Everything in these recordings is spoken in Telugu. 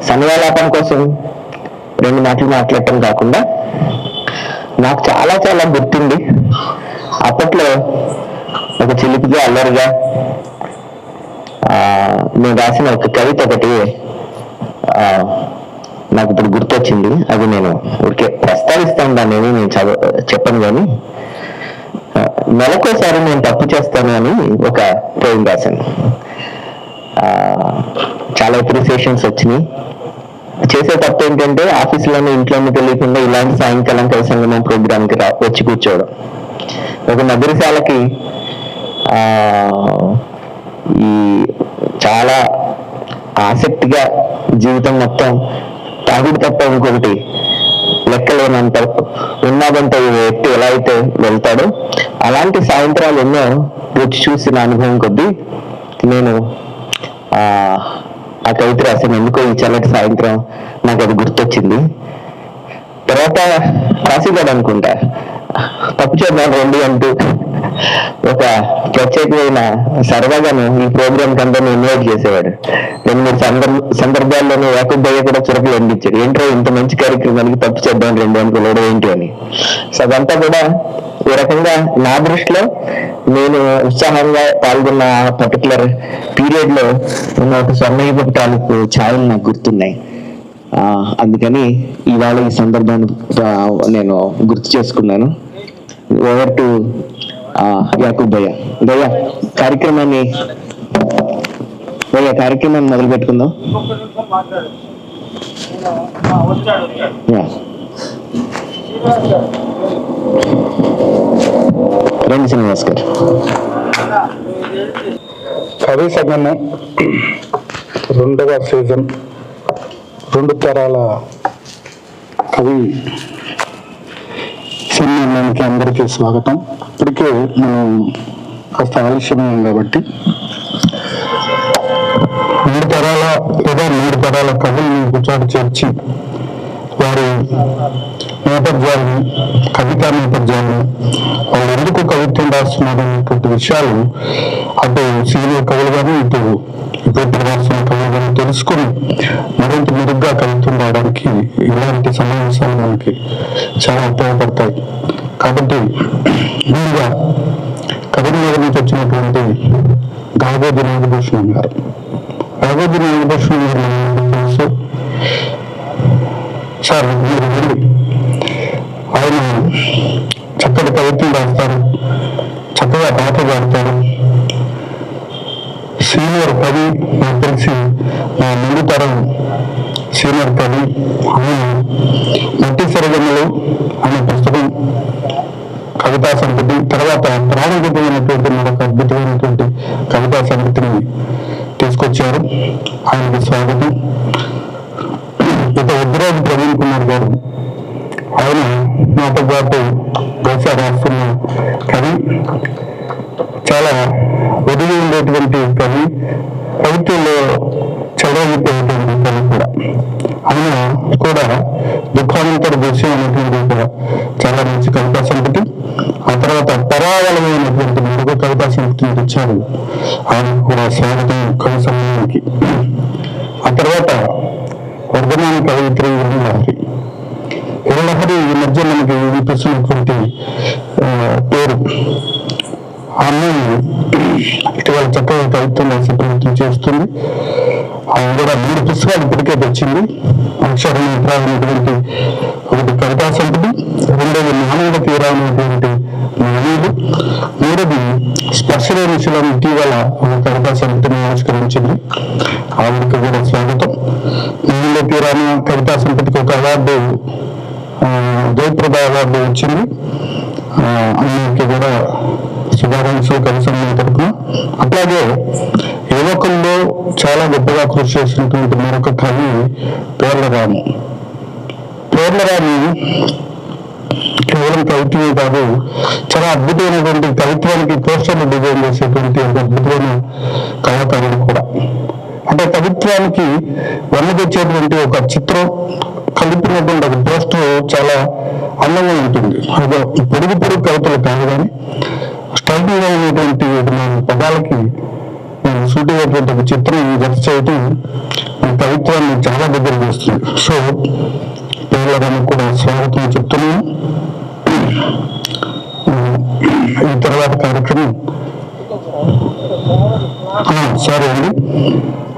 సమయాలాపం కోసం రెండు మాటలు మాట్లాడటం కాకుండా నాకు చాలా చాలా గుర్తుంది. అప్పట్లో ఒక చిలిపిగా అల్లరిగా నేను రాసిన ఒక కవిత ఒకటి నాకు ఇప్పుడు గుర్తొచ్చింది. అది నేను ఊరికే ప్రస్తావిస్తాను, దాన్ని నేను చెప్పను. కానీ నెలకోసారి నేను తప్పు చేస్తాను అని ఒక పోయిం రాశాను. చాలా అప్రిసియేషన్స్ వచ్చినాయి. చేసే తప్పు ఏంటంటే ఆఫీసులోనే ఇంట్లోనే తెలియకుండా ఇలాంటి సాయంకాలం కవి సంగమం ప్రోగ్రామ్కి వచ్చి కూర్చోవడం. ఒక మధురశాలకి ఈ చాలా ఆసక్తిగా జీవితం మొత్తం తాగుడు తప్ప ఇంకొకటి లెక్కలేనంత ఉన్నదంత వ్యక్తి ఎలా అయితే వెళ్తాడో అలాంటి సాయంత్రాలు ఎన్నో రుచి చూసిన అనుభవం కొద్దీ నేను ఆ కవిత రాశాను. ఎందుకో ఈ చల్లటి సాయంత్రం నాకు అది గుర్తొచ్చింది. తర్వాత కాశీగాడు అనుకుంటా తప్పు చేద్దాం రండి అంటూ ఒక ప్రత్యేకమైన సరదాగాను ఈ ప్రోగ్రామ్ కందరిని ఇన్వైట్ చేసేవాడు. 2-3 సందర్భాల్లోనూ యాకూబ్ భయ్య కూడా చురకలు అందించాడు. ఏంటో ఇంత మంచి కార్యక్రమానికి తప్పు చేద్దాం రండి అని పిలవడం ఏంటి అని. సో అదంతా కూడా ఈ రకంగా నా దృష్టిలో నేను ఉత్సాహంగా పాల్గొన్న పర్టికులర్ పీరియడ్ లో ఉన్న ఒక స్వర్ణయుగపు తాలూకు ఛాయలు నాకు గుర్తున్నాయి. అందుకని ఇవాళ ఈ సందర్భాన్ని నేను గుర్తు చేసుకున్నాను. ఓవర్ టు యాకూబ్ భయ్య. కార్యక్రమాన్ని మొదలు పెట్టుకుందాం. రండి శ్రీనివాస్ గారు. కవి సంగమం 2వ సీజన్ 2 తరాల కవి సమ్మేళనానికి అందరికీ స్వాగతం. ఇప్పటికే మనం కాస్త ఆలస్యమయ్యాం కాబట్టి 3 తరాల కవుల్ని కూర్చోటి చేర్చి వారి నేపథ్యాలను, కవితా నేపథ్యాలను, వాళ్ళు ఎందుకు కవిత్వం రాస్తున్నారు అనేటువంటి విషయాలు అటు సీనియర్ కవులు కానీ ఇటు ఇప్పుడు రాస్తున్న కవులు కానీ తెలుసుకుని మరింత మెరుగ్గా కవిత్వం రావడానికి ఇలాంటి సమావేశాలు మనకి చాలా ఉపయోగపడతాయి. కాబట్టి ముందుగా కవినగర్ నుంచి వచ్చినటువంటి గాగోజీ నాగభూషణం గారు. గాగోజీ నాగభూషణం గారు తెలుసు సార్, మీరు వెళ్ళి ఆయన చక్కటి కవిత్వం రాస్తారు, చక్కగా పాట పాడతారు. సీనియర్ కవి నాకు తెలిసి నా ముందు తరం సీనియర్ కవి. ఆయన మట్టి సరిగమలు అనే పుస్తకం, కవితా సంగతి, తర్వాత ప్రాణగతమైనటువంటి మరొక అద్భుతమైనటువంటి కవితా సంగతిని తీసుకొచ్చారు. ఆయనకి స్వాగతం. ఇక ఉద్రాజు ప్రవీణ్ కుమార్ గారు, ఆయన నాతో పాటు బహుశా రాస్తున్న కవి, చాలా ఒదిగి ఉండేటువంటి కవి, కవిత్వంలో చదవగిపోయేటువంటి కవి కూడా. ఆయన కూడా దుఃఖానంతర దృశ్యం అనేటువంటి చాలా మంచి కవితా సంపుటి, ఆ తర్వాత పరావలమైనటువంటి మరొక కవితా సంపుటిని తెచ్చారు. ఆయన కూడా స్వాగతం కవి సమయానికి. ఆ తర్వాత వర్ధమాన కవయిత్రి లహరి ఈ మధ్య మనకి వినిపిస్తున్నటువంటి పేరు. ఆ అమ్మాయి ఇటీవల చక్కగా కవిత్వం రాసే ప్రయత్నం చేస్తుంది. ఆయన కూడా 3 పుస్తకాలు ఇప్పటికే తెచ్చింది. అక్షరమైనటువంటి ఒకటి కవితా సంపుటి, 2వది మానవుల తీరామైనటువంటి మానవులు, 3వది స్పర్శలేని శిలం ఇటీవల ఒక కవితా సంపుటిని ఆవిష్కరించింది. ఆవిడకి కూడా స్వాగతం. మానవుల తీరామ కవితా సంపుటికి ఒక అవార్డు, జయప్రద అవార్డు వచ్చింది. అందరికి కూడా శుభాకాంక్షలు కవి సంఘం తరపున. అట్లాగే యువకుల్లో చాలా గొప్పగా కృషి చేసినటువంటి మరొక కవి పేర్లరాము. కేవలం కవిత్వమే కాదు, చాలా అద్భుతమైనటువంటి కవిత్వానికి పోస్టర్లు డిజైన్ చేసేటువంటి ఒక అద్భుతమైన కళాకారుడు కూడా. అంటే కవిత్వానికి వన్న తెచ్చేటువంటి ఒక చిత్రం కలిపినటువంటి ఒక పోస్టర్ చాలా అందంగా ఉంటుంది. అదే పొడుగు కవితలు కాదు, కానీ స్ట్రైకింగ్ గా ఉన్నటువంటి పదాలకి సూటిగా ఒక చిత్రం జత చేయటం కవిత్వాన్ని చాలా దగ్గర చేస్తుంది. సో పిల్లలను కూడా స్వాగతం చెప్తున్నాను. ఈ తర్వాత కార్యక్రమం సరే అండి.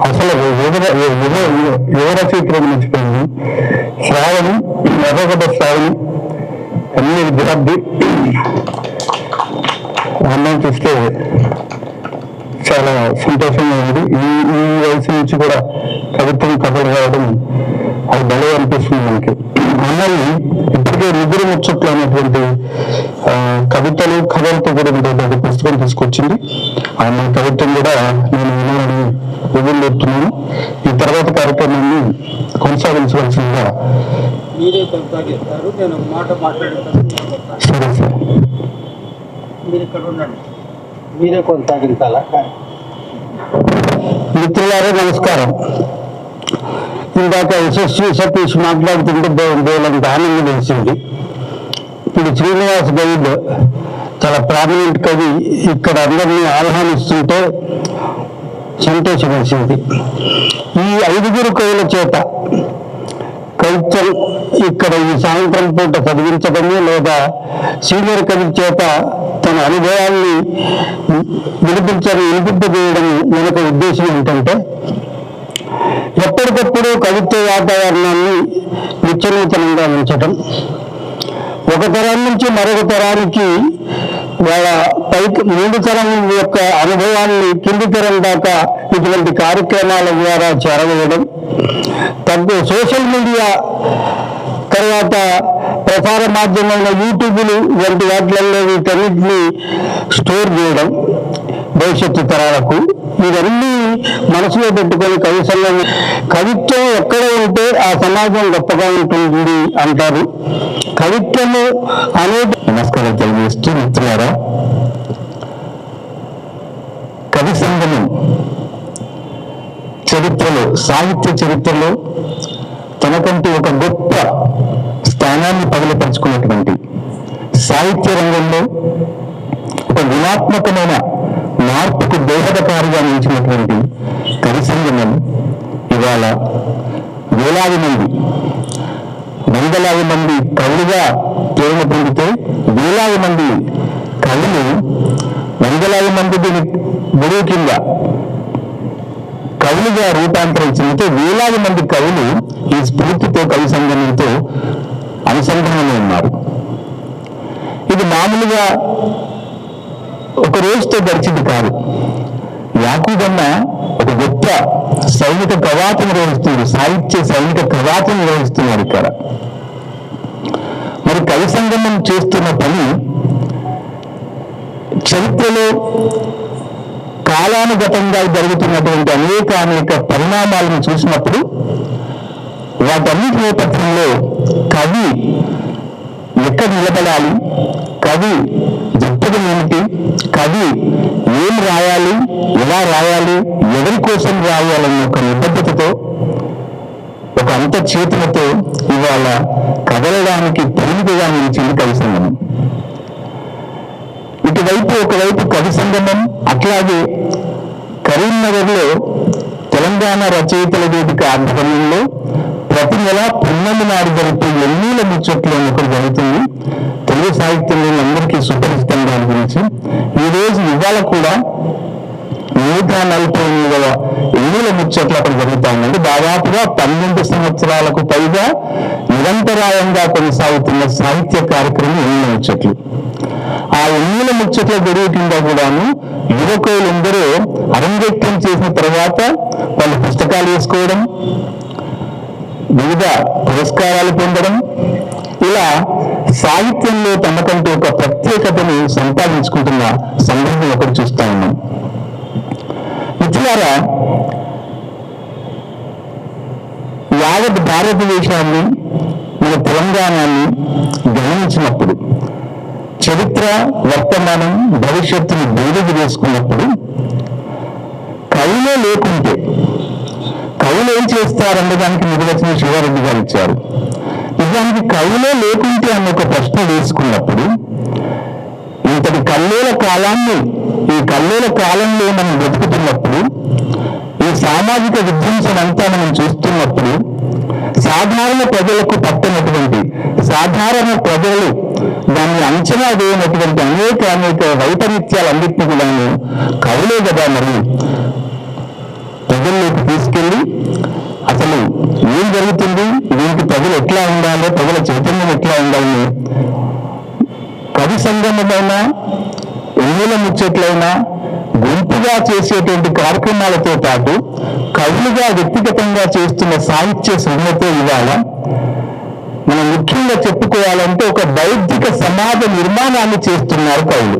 అసలు యువ రచయిత్రులు మర్చిపోయింది. శ్రావణి, ఎర్రగడ్డ శ్రావణి అన్ని విద్యార్థి అన్నం చూస్తే చాలా సంతోషంగా ఉంది. ఈ వయసు నుంచి కూడా కవిత్వం కథలు రావడం అది భలే అనిపిస్తుంది మనకి. అమ్మాయి ఇప్పటికే నిద్ర ముచ్చట్లు అనేటువంటి కవితలు కథలతో కూడా ఒక పుస్తకం తీసుకొచ్చింది. ఆ అమ్మాయి కవిత్వం కూడా నేను వినాలని ఎదురుతున్నాను. ఈ తర్వాత కార్యక్రమాన్ని కొనసాగించవలసిందిగా. సరే సార్, మీరే కొనసాగించాలా? మిత్రులారా నమస్కారం. ఇందాక యశస్వి సతీష్ మాట్లాడుతుంటే దేవులంత ఆనందం వేసింది. ఇప్పుడు శ్రీనివాస్ గౌడ్ చాలా ప్రామినెంట్ కవి ఇక్కడ అందరినీ ఆహ్వానిస్తుంటే సంతోషం వేసింది. ఈ 5 కవుల చేత కవిత్వం ఇక్కడ ఈ సాయంత్రం పూట చదివించడము లేదా సీనియర్ కవి చేత తన అనుభవాన్ని వినిపింపజేయడం వెనుక ఉద్దేశం ఏంటంటే ఎప్పటికప్పుడు కవిత్వ వాతావరణాన్ని నిత్యనూతనంగా ఉంచటం, ఒక తరం నుంచి మరొక తరానికి వాళ్ళ పైకి 3 తరం యొక్క అనుభవాన్ని కింది తరం దాకా ఇటువంటి కార్యక్రమాల ద్వారా చేరవేయడం, సోషల్ మీడియా తర్వాత ప్రసార మాధ్యమైన యూట్యూబ్లు వంటి వాటిలలో వీటన్నిటిని స్టోర్ చేయడం భవిష్యత్తు తరాలకు, ఇవన్నీ మనసులో పెట్టుకొని కవి సంఘం కవిత్వం ఎక్కడ ఉంటే ఆ సమాజం గొప్పగా ఉంటుంది అంటారు. కవిత్వము అనేక నమస్కారం తెలియజేస్తూ మిత్రులారా, కవి సంగమం చరిత్రలో, సాహిత్య చరిత్రలో తనకంటూ ఒక గొప్ప స్థానాన్ని పదిలపరుచుకున్నటువంటి, సాహిత్య రంగంలో ఒక గుణాత్మకమైన మార్పుకు దోహదకారిగా నిలిచినటువంటి కవి సంగమం ఇవాళ వేలాది మంది, వందలాది మంది కవులుగా ప్రేరణ పొందితే వేలాది మంది కవులు, వందలాది మంది దీని గురువు కింద కవులుగా రూపాంతరం చెందితే వేలాది మంది కవులు ఈ స్ఫూర్తితో కవి సంగమంతో అనుసంధానంలో ఉన్నారు. ఇది మామూలుగా ఒక రోజుతో గడిచింది కాదు. యాకూబన్న ఒక గొప్ప సైనిక కవాతు నిర్వహిస్తున్నారు, సాహిత్య సైనిక కవాతు నిర్వహిస్తున్నారు ఇక్కడ. మరి కవి సంగమం చేస్తున్న పని చరిత్రలో కాలానుగతంగా జరుగుతున్నటువంటి అనేక పరిణామాలను చూసినప్పుడు వాటన్నిటి నేపథ్యంలో కవి ఎక్కడ నిలబడాలి, కవి దృక్పథం ఏమిటి, కవి ఏం రాయాలి, ఎలా రాయాలి, ఎవరి కోసం రాయాలన్న ఒక నిబద్ధతతో, ఒక అంతర్చేతనతో ఇవాళ కదలడానికి పరిమితిగా నిలిచింది కవి సంగమం. ఒకవైపు కవి సంగమం, అట్లాగే కరీంనగర్లో తెలంగాణ రచయితల వేదిక ఆధ్వర్యంలో ప్రతి నెల 9 నాడు జరుగుతూ ఎన్నీల ముచ్చట్లు ఒకటి జరుగుతుంది. తెలుగు సాహిత్యంలో అందరికీ సుపరిచితంగా గురించి ఇవాళ కూడా 148వ ఎన్నీల ముచ్చట్లు అక్కడ జరుగుతా ఉందండి. దాదాపుగా 12 సంవత్సరాలకు పైగా నిరంతరాయంగా కొనసాగుతున్న సాహిత్య కార్యక్రమం ఎన్నీల ముచ్చట్లు. ఆ ఎన్నీల ముచ్చట్ల గడువు కింద కూడాను యువకులందరూ అరంగేట్రం చేసిన తర్వాత వాళ్ళు పుస్తకాలు వేసుకోవడం, వివిధ పురస్కారాలు పొందడం, ఇలా సాహిత్యంలో తమకంటూ ఒక ప్రత్యేకతను సంపాదించుకుంటున్న సందర్భం ఒకటి చూస్తా ఉన్నాం. మిత్రులారా, యావత్ భారతదేశాన్ని, మన తెలంగాణని గమనించినప్పుడు, చరిత్ర, వర్తమానం, భవిష్యత్తును బేరీజు వేసుకున్నప్పుడు కవులే లేకుంటే కవులు ఏం చేస్తారన్న దానికి నిర్వచనం శివారెడ్డి గారు ఇచ్చారు. నిజానికి కవులే లేకుంటే అన్న ఒక ప్రశ్న వేసుకున్నప్పుడు ఇంతటి కల్లోల కాలంలో మనం బ్రతుకుతున్నప్పుడు, ఈ సామాజిక విధ్వంసం అంతా మనం చూస్తున్నప్పుడు సాధారణ ప్రజలకు పట్టనటువంటి, సాధారణ ప్రజలు దాన్ని అంచనా వేయనటువంటి అనేక వైపరీత్యాలన్నింటినీ కూడా కవులే కదా మరి ప్రజల్లోకి తీసుకెళ్ళి అసలు ఏం జరుగుతుంది, దీనికి ప్రజలు ఎట్లా ఉండాలో, ప్రజల చైతన్యం ఎట్లా ఉండాలని కవి సంగమమైనా ఎన్నుల ముచ్చట్లైనా గుంపుగా చేసేటువంటి కార్యక్రమాలతో పాటు కవులుగా వ్యక్తిగతంగా చేస్తున్న సాహిత్య సృజనతో ఇవాళ మనం ముఖ్యంగా చెప్పుకోవాలంటే ఒక బౌద్ధిక సమాజ నిర్మాణాన్ని చేస్తున్నారు కవులు.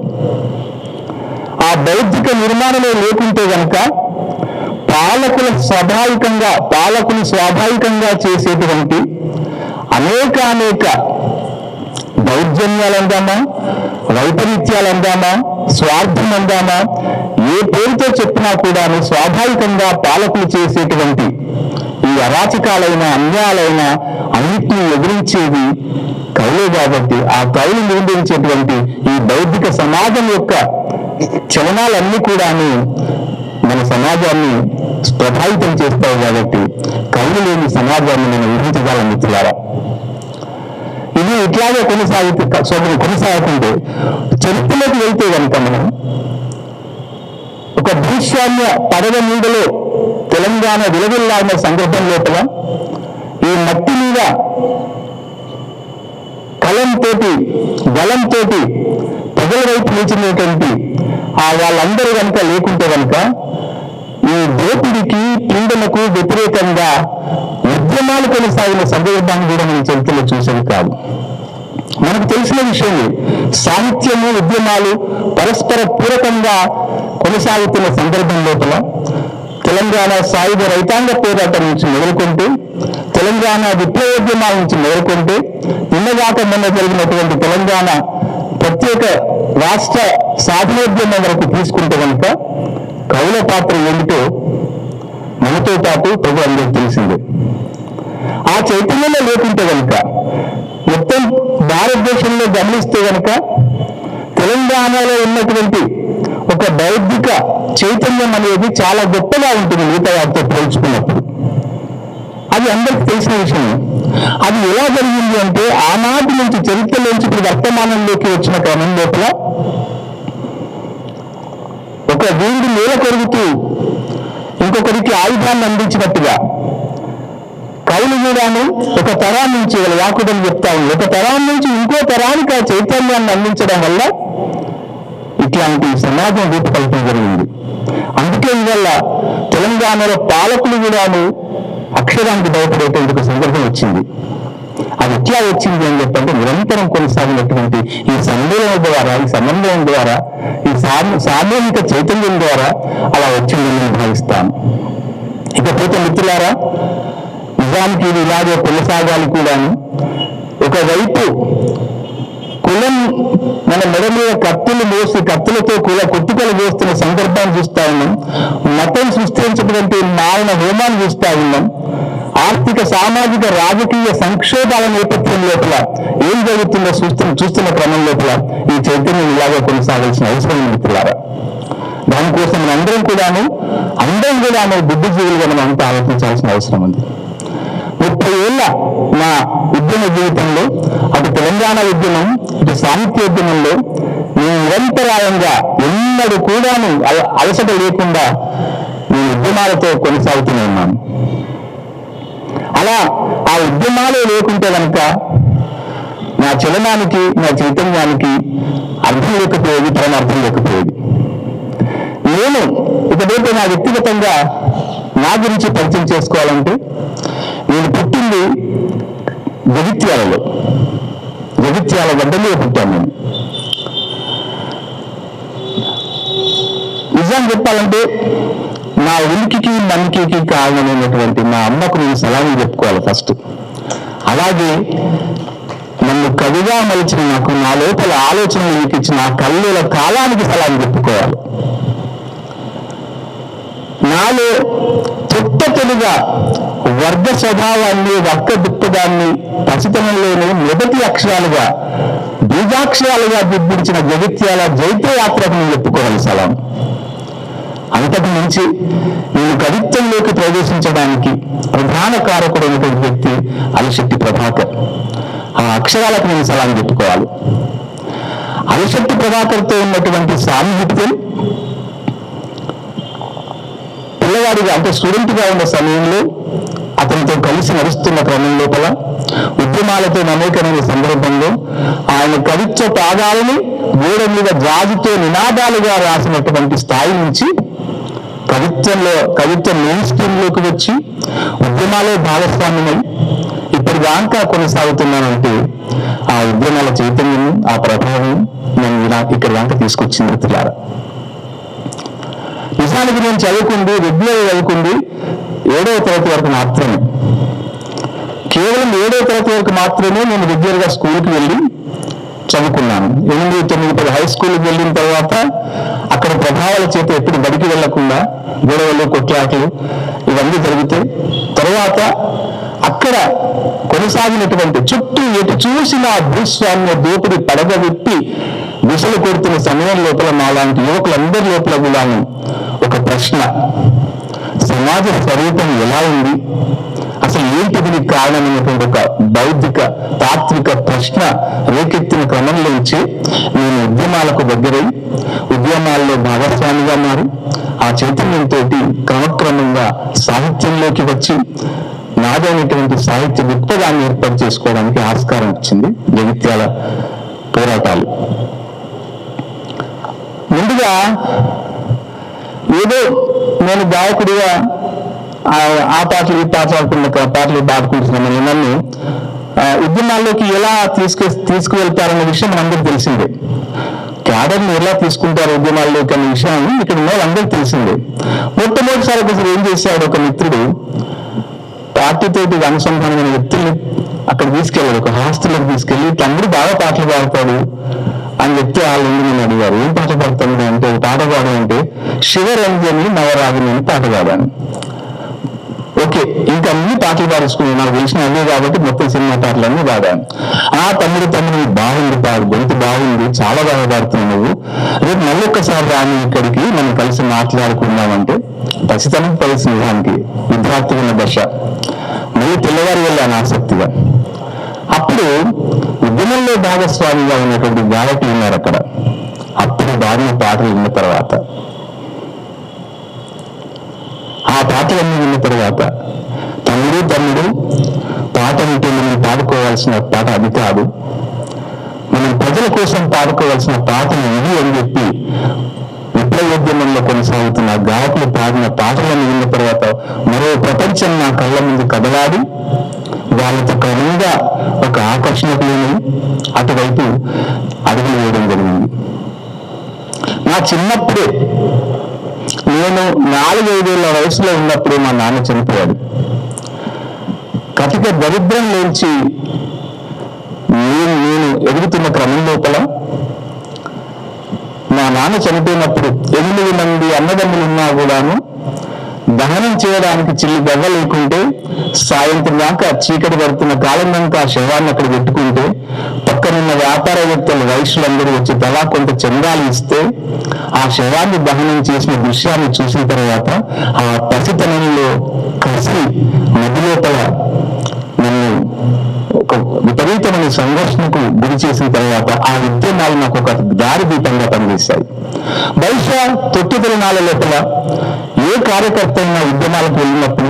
ఆ బౌద్ధిక నిర్మాణమే లేకుంటే గనక పాలకులు స్వాభావికంగా చేసేటువంటి అనేక దౌర్జన్యాలు అందామా, వైపరీత్యాలు అందామా, స్వార్థం అందామా, ఏ పేరుతో చెప్పినా కూడా స్వాభావికంగా పాలకులు చేసేటువంటి ఈ అరాచకాలైన అన్యాయాలైన అన్నిటినీ ఎదిరించేది కవులే కాబట్టి ఆ కవులు నిర్మించేటువంటి ఈ బౌద్ధిక సమాజం యొక్క చలనాలన్నీ కూడా మన సమాజాన్ని ప్రభావితం చేస్తాయి కాబట్టి కవులు లేని సమాజాన్ని మనం ఊహించగలం మిత్రులారా. ఇది ఇట్లాగే కొనసాగుతుంటే చరిత్రలోకి వెళ్తే కనుక మనం ఒక భూస్వామ్య పడవ నీడలో తెలంగాణ విలవిల్లాడిన సందర్భం లోపల ఈ మట్టి మీద బలంతో ప్రజల వైపు నిలిచినటువంటి వాళ్ళందరూ కనుక లేకుంటే కనుక ఈ దోపిడికి పీడనకు వ్యతిరేకంగా ఉద్యమాలు కొనసాగిన సందర్భాన్ని కూడా మనం చరిత్రలో చూసేది కాదు. మనకు తెలిసిన విషయమే, సాహిత్యము ఉద్యమాలు పరస్పర పూరకంగా కొనసాగుతున్న సందర్భం లోపల తెలంగాణ సాయుధ రైతాంగ పోరాటం నుంచి మొదలుకుంటే, తెలంగాణ విప్లవోద్యమాల నుంచి మొదలుకుంటే, నిన్నగాక మొన్న జరిగినటువంటి తెలంగాణ ప్రత్యేక రాష్ట్ర సాధనోద్యమం వరకు తీసుకుంటే కనుక కవుల పాత్ర ఏమిటో మనతో పాటు ప్రజలందరికీ తెలిసిందే. ఆ చైతన్యంలో లేకుంటే కనుక మొత్తం భారతదేశంలో గమనిస్తే కనుక తెలంగాణలో ఉన్నటువంటి ఒక బౌద్ధిక చైతన్యం అనేది చాలా గొప్పగా ఉంటుంది మిగతా వాటితో పోల్చుకున్నప్పుడు. అది అందరికీ తెలిసిన విషయం. అది ఎలా జరిగింది అంటే ఆనాటి నుంచి చరిత్రలోంచి ఇప్పుడు వర్తమానంలోకి వచ్చిన క్రమం లోపల ఒక వీరుడు నేల కొరుగుతూ ఇంకొకరికి ఆయుధాన్ని అందించినట్టుగా కవులు కూడాను ఒక తరాన్ని నుంచి యాకుడని చెప్తా ఉంది, ఒక తరాన్ని నుంచి ఇంకో తరానికి ఆ చైతన్యాన్ని అందించడం వల్ల ఇట్లాంటి సమాజం రూపకల్పన జరిగింది. అందుకే ఇవల్ల తెలంగాణలో పాలకులు కూడాను అక్షరానికి భయపడేటువంటి ఒక సందర్భం వచ్చింది. అది ఎట్లా వచ్చింది అని చెప్పంటే నిరంతరం కొనసాగినటువంటి ఈ సమ్మేళన ద్వారా, ఈ సమన్వయం ద్వారా, ఈ సామూహిక చైతన్యం ద్వారా అలా వచ్చిందని నేను భావిస్తాను. ఇకపోతే మిత్రులారా, నిజానికి ఇది ఇలాగే కొనసాగాలి కూడాను. ఒకవైపు కులం మన మెడ మీద కత్తులు మోసి కత్తులతో కొట్టుకలు వేస్తున్న సందర్భాన్ని చూస్తా ఉన్నాం. మతం సృష్టించినటువంటి మారణ హోమాన్ని చూస్తా ఉన్నాం. ఆర్థిక సామాజిక రాజకీయ సంక్షోభాల నేపథ్యం లోపల ఏం జరుగుతుందో చూస్తున్న క్రమం లోపల ఈ చైతన్యం ఇలాగే కొనసాగాల్సిన అవసరం మిత్రులారా. దానికోసం అందరం కూడాను బుద్ధిజీవులుగా మనం అంతా ఆలోచించాల్సిన అవసరం ఉంది. 30 ఏళ్ల నా ఉద్యమ జీవితంలో అటు తెలంగాణ ఉద్యమం, ఇటు సాహిత్యోద్యమంలో నేను నిరంతరాయంగా ఎన్నడూ కూడాను అలసట లేకుండా నేను ఉద్యమాలతో కొనసాగుతూనే ఉన్నాను. అలా ఆ ఉద్యమాలే లేకుంటే కనుక నా చలనానికి, నా చైతన్యానికి అర్థం లేకపోయేది, పరమార్థం లేకపోయేది. నేను ఇకపోతే నా వ్యక్తిగతంగా నా గురించి పరిచయం చేసుకోవాలంటే, నేను పుట్టింది జగిత్యాల గడ్డ మీద పుట్టాను. నేను నిజం చెప్పాలంటే నా ఉనికికి మనికికి కారణమైనటువంటి మా అమ్మకు నేను సలాం చెప్పుకోవాలి ఫస్ట్. అలాగే నన్ను కవిగా మలిచిన నాకు, నా లోపల ఆలోచనలు ఇచ్చిన నా కళ్ళుల కాలానికి సలాం చెప్పుకోవాలి. నాలో తొలిగా వర్గ స్వభావాన్ని, వర్గ దృక్పథాన్ని పసితనంలోనే మొదటి అక్షరాలుగా, బీజాక్షరాలుగా దిద్దించిన జగిత్యాల జైత్ర యాత్రకు నేను చెప్పుకోవాలి సలాం. అంతకు మించి నేను నన్ను కవిత్వంలోకి ప్రవేశించడానికి ప్రధాన కారకుడైనటువంటి వ్యక్తి అలిశెట్టి ప్రభాకర్. ఆ అక్షరాలకు నేను సలాం చెప్పుకోవాలి. అలిశెట్టి ప్రభాకర్తో ఉన్నటువంటి సాన్నిహిత్యం పిల్లవాడిగా అంటే స్టూడెంట్గా ఉన్న సమయంలో అతనితో కలిసి నడుస్తున్న క్రమం లోపల ఉద్యమాలతో మమేకమైన సందర్భంలో ఆయన కవిత్వ పాదాలని గోడ మీద జాజుతో నినాదాలుగా రాసినటువంటి స్థాయి నుంచి కవిత్వ మెయిన్ స్ట్రీమ్ లోకి వచ్చి ఉద్యమాలే భాగస్వామ్యమై ఇప్పటిదాకా కొనసాగుతున్నానంటే ఆ ఉద్యమాల చైతన్యం, ఆ ప్రభావం నన్ను ఇక్కడి దాకా తీసుకొచ్చింది మిత్రులారా. నిజానికి నేను రెగ్యులర్ చదువుకుంది 7వ తరగతి వరకు మాత్రమే. కేవలం 7వ తరగతి వరకు మాత్రమే నేను రెగ్యులర్గా స్కూల్కి వెళ్ళి చదువుకున్నాను. 8, 9, 10 హై స్కూల్కి వెళ్ళిన తర్వాత అక్కడ ప్రభావాల చేత ఎప్పుడు బడికి వెళ్లకుండా గొడవలు, కొట్లాటలు ఇవన్నీ జరిగితే తర్వాత అక్కడ కొనసాగినటువంటి చుట్టూ ఎటు చూసిన భూస్వామ్య దోపిడి పడగ విప్పి విషలు కొడుతున్న సమయం లోపల మాలాంటి యువకులందరి లోపల కూడా ఒక ప్రశ్న, సమాజ స్వరూపం ఎలా ఉంది, అసలు ఏంటి దీనికి కారణమైనటువంటి ఒక బౌద్ధిక తాత్విక ప్రశ్న రేకెత్తిన క్రమంలోంచి నేను ఉద్యమాలకు దగ్గరై ఉద్యమాల్లో భాగస్వామిగా మారి ఆ చైతన్యంతో క్రమక్రమంగా సాహిత్యంలోకి వచ్చి నాదైనటువంటి సాహిత్య దృక్పథాన్ని ఏర్పాటు చేసుకోవడానికి ఆస్కారం ఇచ్చింది జగిత్యాల పోరాటాలు. ముందుగా ఏదో నేను గాయకుడిగా ఆ పాటలు ఈ పాటలు పాడుకుంటున్నాను. నన్ను ఉద్యమాల్లోకి ఎలా తీసుకువెళ్తారన్న విషయం మనందరికీ తెలిసిందే. క్యాడర్ని ఎలా తీసుకుంటారు ఉద్యమాల్లోకి అనే విషయం ఇక్కడ ఉన్న అందరికీ తెలిసిందే. మొట్టమొదటిసారి ఒకసారి ఏం చేశాడు, ఒక మిత్రుడు పార్టీతోటి అనుసంధానమైన వ్యక్తుల్ని అక్కడ తీసుకెళ్ళాడు, ఒక హాస్టల్లోకి తీసుకెళ్ళి తమ్ముడు బాగా పాటలు పాడతాడు అని చెప్తే వాళ్ళు నేను అడిగారు, ఏం పాట పాడతాను అంటే పాట పాడాలంటే శివరంజని నవరాగిని అని పాట పాడాను. ఓకే, ఇంకా అన్ని పాటలు పాడుచుకున్నాను, నాకు తెలిసిన అదే కాబట్టి మొత్తం సినిమా పాటలన్నీ పాడాను. తమ్ముడు బాగుంది, గొంతు బాగుంది, చాలా బాగా పాడుతున్నావు నువ్వు, రేపు మళ్ళీ ఒక్కసారి రాని ఇక్కడికి మనం కలిసి మాట్లాడుకుందామంటే ఖచ్చితంగా కలిసి నిజానికి విద్యార్థి ఉన్న దశ మళ్ళీ తెల్లవారు వెళ్ళాను ఆసక్తిగా. అప్పుడు ఉద్యమంలో భాగస్వామిగా ఉన్నటువంటి గాయకులు ఉన్నారు అక్కడ. అప్పుడు బాడిన పాటలు విన్న తర్వాత ఆ పాటలన్నీ విన్న తర్వాత తమ్ముడు పాట వింటే మనం పాడుకోవాల్సిన పాట అది కాదు, మనం ప్రజల కోసం పాడుకోవాల్సిన పాటలు ఇవి అని చెప్పి విప్లవోద్యమంలో కొనసాగుతున్న గాయకులు పాడిన పాటలను విన్న తర్వాత మరో ప్రపంచం నా కళ్ళ ముందు కదలాడి వాళ్ళతో క్రమంగా ఒక ఆకర్షణకు లేని అటువైపు అడుగులు వేయడం జరిగింది. నా చిన్నప్పుడే నేను 4-5 ఏళ్ల వయసులో ఉన్నప్పుడే మా నాన్న చనిపోయాడు. కటిక దరిద్రం నుంచి నేను ఎదుగుతున్న క్రమం లోపల మా నాన్న చనిపోయినప్పుడు 8 మంది అన్నదమ్ములు ఉన్నా కూడాను దహనం చేయడానికి చిల్లి గవ్వ లేకుంటే సాయంత్రం దాకా చీకటి పడుతున్న కాలం దాకా ఆ శవాన్ని అక్కడ పెట్టుకుంటే పక్కనున్న వ్యాపారవేత్తలు వైశ్యులందరూ వచ్చి తలా కొంత చందాలు ఇస్తే ఆ శవాన్ని దహనం చేసిన దృశ్యాన్ని చూసిన తర్వాత ఆ పసితనంలో కలిసి నది లోపల నన్ను ఒక విపరీతమైన సంఘర్షణకు గురి చేసిన తర్వాత ఆ ఉద్యమాలు నాకు ఒక దారి దీపంగా పనిచేశాయి. బహుశా తొట్టిదలనాల లోపల ఏ కార్యకర్త అయినా ఉద్యమాలకు వెళ్ళినప్పుడు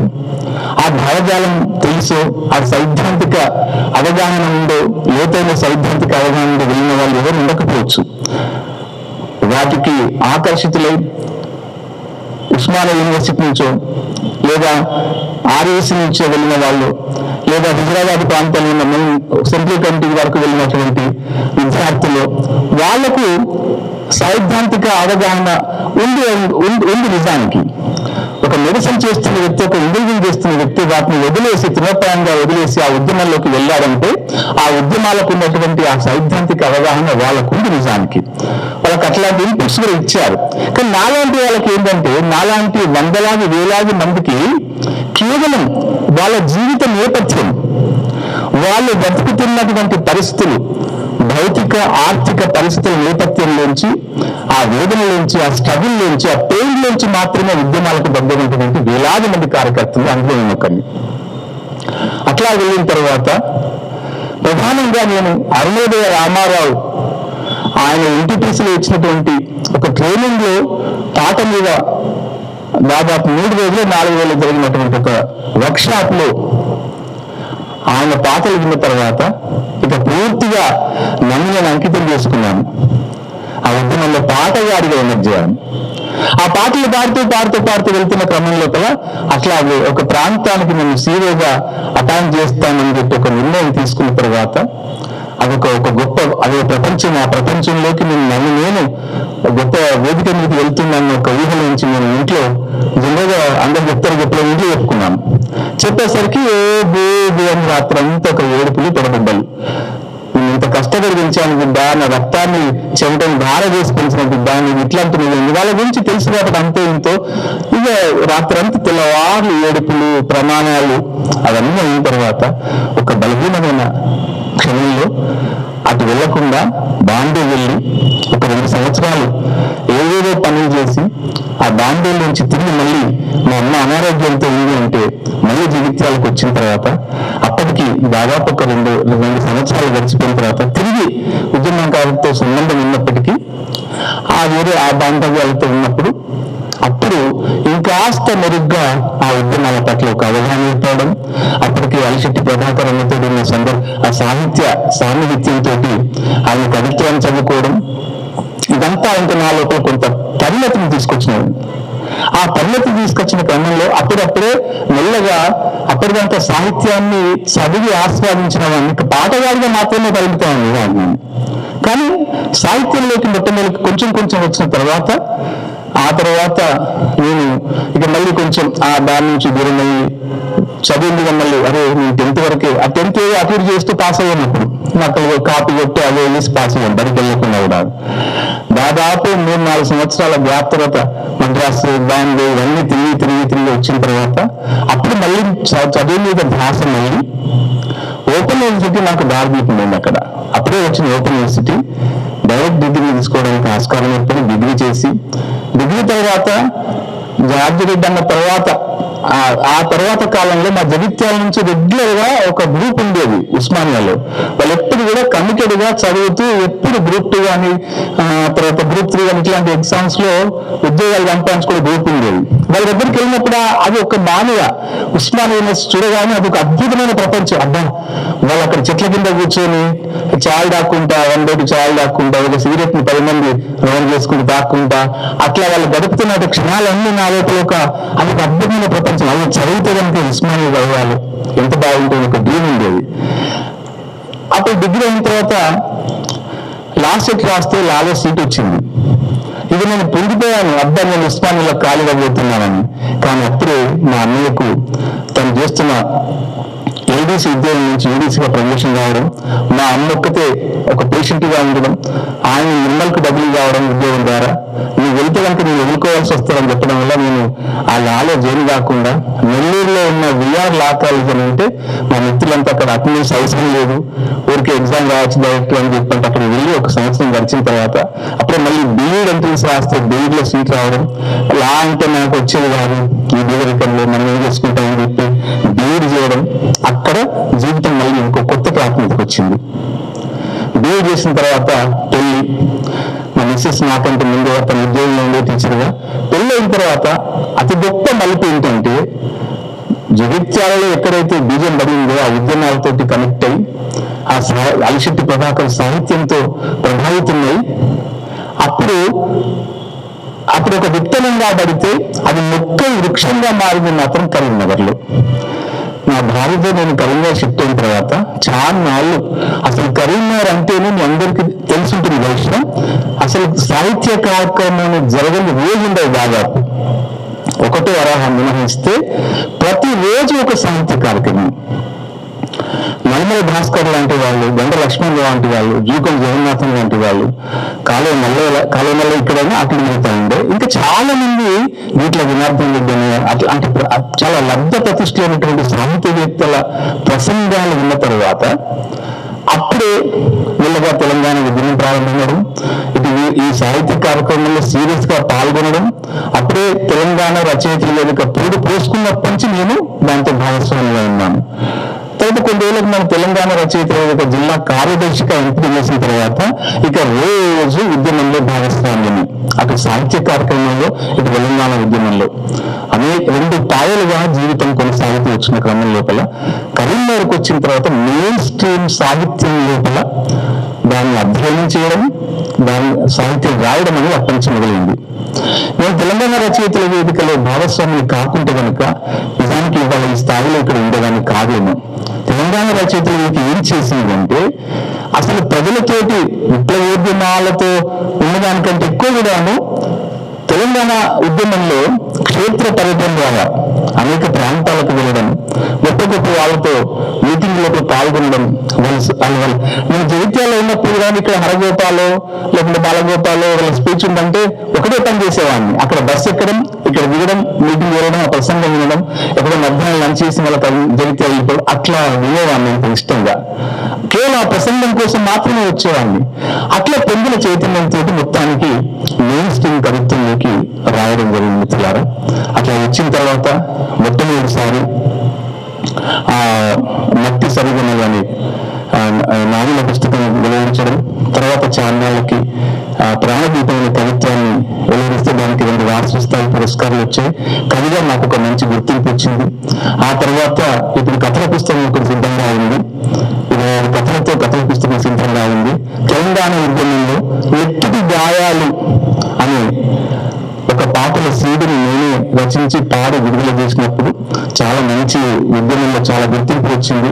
ఆ భావజాలం తెలుసో, ఆ సైద్ధాంతిక అవగాహన ఉందో, లోతైన సైద్ధాంతిక అవగాహన ఉందో వెళ్ళిన వాళ్ళు ఎవరు ఉండకపోవచ్చు. వాటికి ఆకర్షితులై ఉస్మానియా యూనివర్సిటీ నుంచో లేదా ఆర్ఎస్ నుంచో వెళ్ళిన వాళ్ళు లేదా హైదరాబాద్ ప్రాంతంలో ఉన్న సెంట్రల్ కమిటీ వరకు వెళ్ళినటువంటి విద్యార్థులు వాళ్లకు సైద్ధాంతిక అవగాహన ఉంది. నిజానికి ఒక మెడిసిన్ చేస్తున్న వ్యక్తి, ఒక ఇంజనీరింగ్ చేస్తున్న వ్యక్తి వాటిని వదిలేసి తృణప్రాయంగా వదిలేసి ఆ ఉద్యమంలోకి వెళ్ళాడంటే ఆ ఉద్యమాలకు ఉన్నటువంటి ఆ సైద్ధాంతిక అవగాహన వాళ్ళకుంది. నిజానికి వాళ్ళకి అట్లాంటి ఇన్పుట్స్ కూడా ఇచ్చారు. కానీ నాలాంటి వాళ్ళకి ఏంటంటే, నాలాంటి వేలాది మందికి కేవలం వాళ్ళ జీవిత నేపథ్యం, వాళ్ళు బతుకుతున్నటువంటి పరిస్థితులు, భౌతిక ఆర్థిక పరిస్థితుల నేపథ్యంలోంచి ఆ వేదన నుంచి, ఆ స్ట్రగుల్ నుంచి, ఆ పెయిన్ నుంచి మాత్రమే ఉద్యమాలకు దగ్గరైనటువంటి వేలాది మంది కార్యకర్తలు అందులో ఒకరిని. అట్లా వెళ్ళిన తర్వాత ప్రధానంగా నేను అరుణోదయ రామారావు ఆయన NTPCలో ఇచ్చినటువంటి ఒక ట్రైనింగ్ లో పాట మీద దాదాపు 3 రోజులు 4 రోజులు జరిగినటువంటి ఒక వర్క్ షాప్ లో ఆయన పాటలు విన్న తర్వాత ఇక పూర్తిగా నన్ను నేను అంకితం చేసుకున్నాను. ఆ ఉద్యమంలో పాటగాడిగా ఎనర్జీ చేయాలి. ఆ పాటలు పాడుతూ వెళ్తున్న క్రమం లోపల అట్లాగే ఒక ప్రాంతానికి నేను సీరోగా అటాక్ చేస్తానని చెప్పి ఒక నిర్ణయం తీసుకున్న తర్వాత ఒక గొప్ప అదే ప్రపంచం, ఆ ప్రపంచంలోకి నేను గొప్ప వేదిక మీద వెళ్తున్నాను ఒక ఊహ నుంచి నేను ఇంట్లో జనరల్గా అందరు చెప్తారు ఇంట్లో చెప్పుకున్నాను. చెప్పేసరికి అని రాత్రంతా ఒక ఏడుపులు తొడబడ్డాలు. నేను ఇంత కష్టపడి పెంచాను బిడ్డ, నా రక్తాన్ని చెమటని ధార చేసి పెంచిన బిడ్డ, నేను ఇట్లాంటి వాళ్ళ గురించి తెలిసి కాబట్టి అంతే ఇంతో ఇక రాత్రంతా తెల్లవార్లు ఏడుపులు ప్రమాణాలు అవన్నీ అయిన తర్వాత ఒక బలహీనమైన క్షణంలో అటు వెళ్లకుండా బాంబే వెళ్ళి ఒక 2 సంవత్సరాలు ఏవేవో పనులు చేసి ఆ బాంబే నుంచి తిరిగి మళ్ళీ మా అమ్మ అనారోగ్యంతో ఉంది అంటే మళ్ళీ జగిత్యాలకు వచ్చిన తర్వాత అప్పటికి దాదాపు ఒక 2 సంవత్సరాలు గడిచిపోయిన తర్వాత తిరిగి ఉద్యమకారులతో సంబంధం ఉన్నప్పటికీ ఆ బాంధవ్యాలతో ఉన్నప్పుడు అప్పుడు ఇంకాస్త మెరుగ్గా ఆ ఉద్యమాల పట్ల ఒక అవగాహన ఏర్పడడం, అప్పటికి అలిశెట్టి ప్రభాకర్ అన్నతో ఉన్న ఆ సాహిత్య సాన్నిహిత్యంతో ఆయన కవిత్వాన్ని చదువుకోవడం, ఇదంతా ఇంకా నా లోపల కొంత పరిణతిని తీసుకొచ్చినాడు. ఆ పరిణతి తీసుకొచ్చిన క్రమంలో అప్పుడప్పుడే మెల్లగా అప్పటికంతా సాహిత్యాన్ని చదివి ఆస్వాదించిన వాడిని పాటగాడిగా మాత్రమే పరిమితమైంది వాడిని. కానీ సాహిత్యంలోకి మొట్టమొదటి కొంచెం వచ్చిన తర్వాత ఆ తర్వాత నేను ఇక మళ్ళీ కొంచెం దాని నుంచి దూరం అయ్యి చదివిందిగా మళ్ళీ నేను 10th వరకే ఆ 10th అటు చేస్తూ పాస్ అయ్యినప్పుడు నాకు కాపీ కొట్టి అవి వేసి పాస్ అయ్యాను బడికి వెళ్ళకుండా కూడా. దాదాపు 3-4 సంవత్సరాల గ్యాప్ తర్వాత మద్రాసు బాంబే ఇవన్నీ తిరిగి వచ్చిన తర్వాత అప్పుడు మళ్ళీ చదువు మీద ధ్యాస మళ్ళీ ఓపెన్ యూనివర్సిటీ నాకు దారి తీపింది. అక్కడ అప్పుడే వచ్చిన ఓపెన్ యూనివర్సిటీ డైరెక్ట్ డిగ్రీ తీసుకోవడానికి ఆస్కారం ఏర్పడి డిగ్రీ చేసి, డిగ్రీ తర్వాత జార్జి రెడ్డి అన్న తర్వాత ఆ తర్వాత కాలంలో మా జగిత్యాల నుంచి రెగ్యులర్ గా ఒక గ్రూప్ ఉండేది ఉస్మానియాలో. వాళ్ళు ఎప్పుడు కూడా కమిటెడ్ గా చదువుతూ ఎప్పుడు గ్రూప్ 2 కానీ తర్వాత గ్రూప్ 3 కానీ ఇట్లాంటి ఎగ్జామ్స్ లో ఉద్యోగాలు సంపాదించుకునే గ్రూప్ ఉండేది. వాళ్ళ దగ్గరికి వెళ్ళినప్పుడు అది ఒక మామూలుగా ఉస్మానియా యూనివర్సిటీ చూడగానే అది ఒక అద్భుతమైన ప్రపంచం. అబ్బా వాళ్ళు అక్కడ చెట్ల కింద కూర్చొని చాయ్ దాక్కుంటా, 1 రోజు చాయ్ దాక్కుంటా, ఒక సిగరెట్ ని 10 మంది రౌండ్ చేసుకుంటూ దాక్కుంటా అట్లా వాళ్ళు గడుపుతున్న క్షణాలన్నీ నా లోపల అది ఒక అద్భుతమైన ప్రపంచం. అది చదివితే కనుక ఉస్మానియా చదవాలి ఎంత బాగుంటుంది ఒక డ్రీమ్ ఉండేది. అప్పుడు డిగ్రీ అయిన తర్వాత లాస్ట్ సెట్ రాస్తే లాలో సీట్ వచ్చింది. ఇది నేను పొందిపోయాను, అబ్బా నేను ఉస్మానియాలో ఖాళీగా పోతున్నానని. కానీ అప్పుడే మా అన్నయ్యకు తను చేస్తున్న ఏడీసీ ఉద్యోగం నుంచి ఏడీసీగా ప్రమోషన్ కావడం, మా అమ్మ ఒక్కతే ఒక పేషెంట్ గా ఉండడం, ఆయన నిర్మల్కు డబ్బులు కావడం ఉద్యోగం ద్వారా, నువ్వు వెళ్తే కనుక నేను ఎదుర్కోవాల్సి వస్తారని చెప్పడం వల్ల నేను ఆ లాలో జైలు కాకుండా నెల్లూరులో ఉన్న విఆర్ లా కాలేజ్ అని ఉంటే మా మిత్రులంతా అక్కడ అటెండెన్స్ అవసరం లేదు, ఊరికి ఎగ్జామ్ రావచ్చు డైరెక్ట్ అని చెప్పంటే అక్కడ వెళ్ళి 1 సంవత్సరం గడిచిన తర్వాత అప్పుడే మళ్ళీ బీఈడ్ ఎంట్రన్స్ రాస్తే బీఈడ్ లో సీట్ రావడం. లా అంటే నాకు వచ్చేది కాదు, ఈ బీదరికంలో మనం ఏం చేసుకుంటామని చెప్పి బీఈడ్ చేయడం. అక్కడ జీవితం మళ్ళీ ఇంకో కొత్త ప్రాతినిధ్యకు వచ్చింది. బీఈడ్ చేసిన తర్వాత పెళ్లి, మా మిస్సెస్ నాకంటే ముందు తన ఉద్యోగంలో ఉండే టీచర్గా. పెళ్లి అయిన తర్వాత అతి గొప్ప మలుపు ఏంటంటే జగిత్యాలలో ఎక్కడైతే బీజం పడిందో ఆ ఉద్యమాలతోటి కనెక్ట్ అయ్యి ఆ అలిశెట్టి ప్రభాకర్ సాహిత్యంతో ప్రభావితమై అప్పుడు ఒక విత్తనంగా పడితే అది మొక్క వృక్షంగా మారింది మాత్రం కరీంనగర్లో. నా భార్యతో నేను కరీంనగర్ షిఫ్ట్ అయిన తర్వాత చాలా నాళ్ళు అసలు కరీంనగర్ అంటేనే మీ అందరికీ తెలుసుంటుంది బహుశా. అసలు సాహిత్య కార్యక్రమం జరగని రోజు ఉండదు. దాదాపు 1 వరాహం మినహాయిస్తే ప్రతిరోజు ఒక సాహిత్య కార్యక్రమం. నల్మల భాస్కర్ లాంటి వాళ్ళు, గంట లక్ష్మణ్ లాంటి వాళ్ళు, జూకం జగన్నాథన్ లాంటి వాళ్ళు, కాలేమల్ల ఇక్కడైనా అక్కడ మిగతా ఉండే ఇంకా చాలా మంది వీటిలో వినార్థం అట్లా అంటే చాలా లబ్ధ ప్రతిష్ఠ అయినటువంటి సాహిత్యవేత్తల ప్రసంగాలు విన్న తర్వాత అప్పుడే మెల్లగా తెలంగాణ ఉద్యమం ప్రారంభమవడం, ఇటు ఈ సాహిత్య కార్యక్రమంలో సీరియస్ గా పాల్గొనడం, అప్పుడే తెలంగాణ రచయితల వేదిక పూడు పోసుకున్నప్పటి నుంచి నేను దాంతో భాగస్వామిగా ఉన్నాను. తర్వాత కొన్ని రోజులకు మన తెలంగాణ రచయితల వేదిక జిల్లా కార్యదర్శిగా ఎంపిక చేసిన తర్వాత ఇక రోజు ఉద్యమంలో భాగస్వామ్యం, అటు సాహిత్య కార్యక్రమంలో ఇటు తెలంగాణ ఉద్యమంలో రెండు పాయలుగా జీవితం కొనసాగుతూ వచ్చిన క్రమం లోపల కరీంనగర్కి వచ్చిన తర్వాత మెయిన్ స్ట్రీమ్ సాహిత్యం లోపల దాన్ని అధ్యయనం చేయడం, దాన్ని సాహిత్యం రాయడం అనేది అప్పటి నుంచి మొదలైంది. నేను తెలంగాణ రచయితల వేదికలో భాగస్వామిని కాకుంటే కనుక నిజానికి ఇవాళ ఈ స్థాయిలో ఇక్కడ ఉండేదాన్ని కాదేమో. తెలంగాణ రచయితల వేదిక ఏం చేసిందంటే అసలు ప్రజలతోటి విప్లవోద్యమాలతో ఉన్నదానికంటే ఎక్కువ కూడాను తెలంగాణ ఉద్యమంలో క్షేత్ర పర్యటన ద్వారా అనేక ప్రాంతాలకు వెళ్ళడం, గొప్ప గొప్ప వాళ్ళతో మీటింగ్లకు పాల్గొనడం. నేను జగిత్యాలలో ఉన్నప్పుడు కానీ ఇక్కడ హరగోపాలో లేకుంటే బాలగోపాలో వాళ్ళ స్పీచ్ ఉందంటే ఒకటే పని చేసేవాడిని, అక్కడ బస్సు ఎక్కడం, ఇక్కడ దిగడం, మీటింగ్ వెళ్ళడం, ఆ ప్రసంగం వినడం, ఎక్కడ మధ్యాహ్నం లంచ్ చేసి వాళ్ళకి జగిత్యాల వెళ్ళిపోవడం, అట్లా వినేవాడిని అంత ఇష్టంగా. కేవలం ఆ ప్రసంగం కోసం మాత్రమే వచ్చేవాడిని. అట్లా పొందిన చైతన్యంతో మొత్తానికి మెయిన్ స్ట్రీమ్ కవిత్వంలోకి రాయడం జరిగింది మిత్రులారా. అట్లా వచ్చిన తర్వాత మొట్టమొదటిసారి మట్టి సరిగమలు అనే నావల పుస్తకం వెలువరించడం, తర్వాత చాన్నాళ్ళకి ప్రాణగీతం అనే కవిత్వాన్ని వెలువరిస్తే దానికి 2 రాష్ట్ర స్థాయి పురస్కారాలు వచ్చాయి. కవిగా నాకు ఒక మంచి గుర్తింపు వచ్చింది. ఆ తర్వాత ఇప్పుడు కథల పుస్తకం ఒకటి సిద్ధంగా ఉంది, కథల పుస్తకం సిద్ధంగా ఉంది. తెలంగాణ ఉద్యమంలో నెత్తికి గాయాలు అనే ఒక పాటల సీడీని నేనే రచించి పాడి విడుదల చేసినప్పుడు చాలా మంచి ఉద్యమంలో చాలా గుర్తింపు వచ్చింది.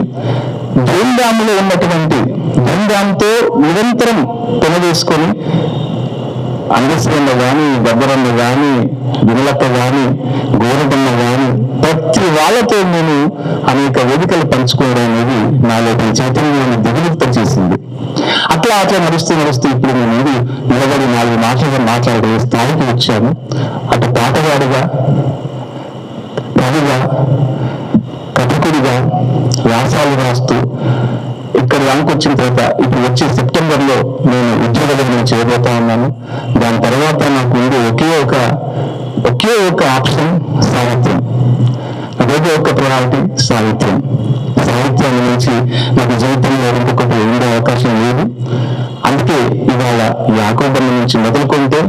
జైన్గాములో ఉన్నటువంటి జైన్గాంతో నిరంతరం పెనవేసుకొని అంగశ్రన్న కానీ, గబ్బరన్న కానీ, విమలక్క కానీ, గోరటన్న కానీ ప్రతి వాళ్ళతో నేను అనేక వేదికలు పంచుకోవడం అనేది నాలో చైతన్యాన్ని దిగులుప్తం చేసింది. అట్లా నడుస్తూ ఇప్పుడు నేను ముందు నిలబడి 4 మాటలుగా మాట్లాడే స్థాయికి వచ్చాను. అటు పాటగాడిగా, కవిగా, కథకుడిగా వ్యాసాలు రాస్తూ ఇక్కడ వచ్చిన తర్వాత ఇప్పుడు వచ్చే సెప్టెంబర్లో నేను ఉద్యోగ విరమణ చేయబోతా ఉన్నాను. దాని తర్వాత నాకు ఉంది ఒకే ఒక ఆప్షన్ సాహిత్యం, అదే ఒక ప్రయారిటీ సాహిత్యం. సాహిత్యాన్ని నుంచి నాకు జీవితంలో ఇంకొకటి ఉండే అవకాశం లేదు. అందుకే ఇవాళ యాకోబన్న నుంచి మొదలుకుంటే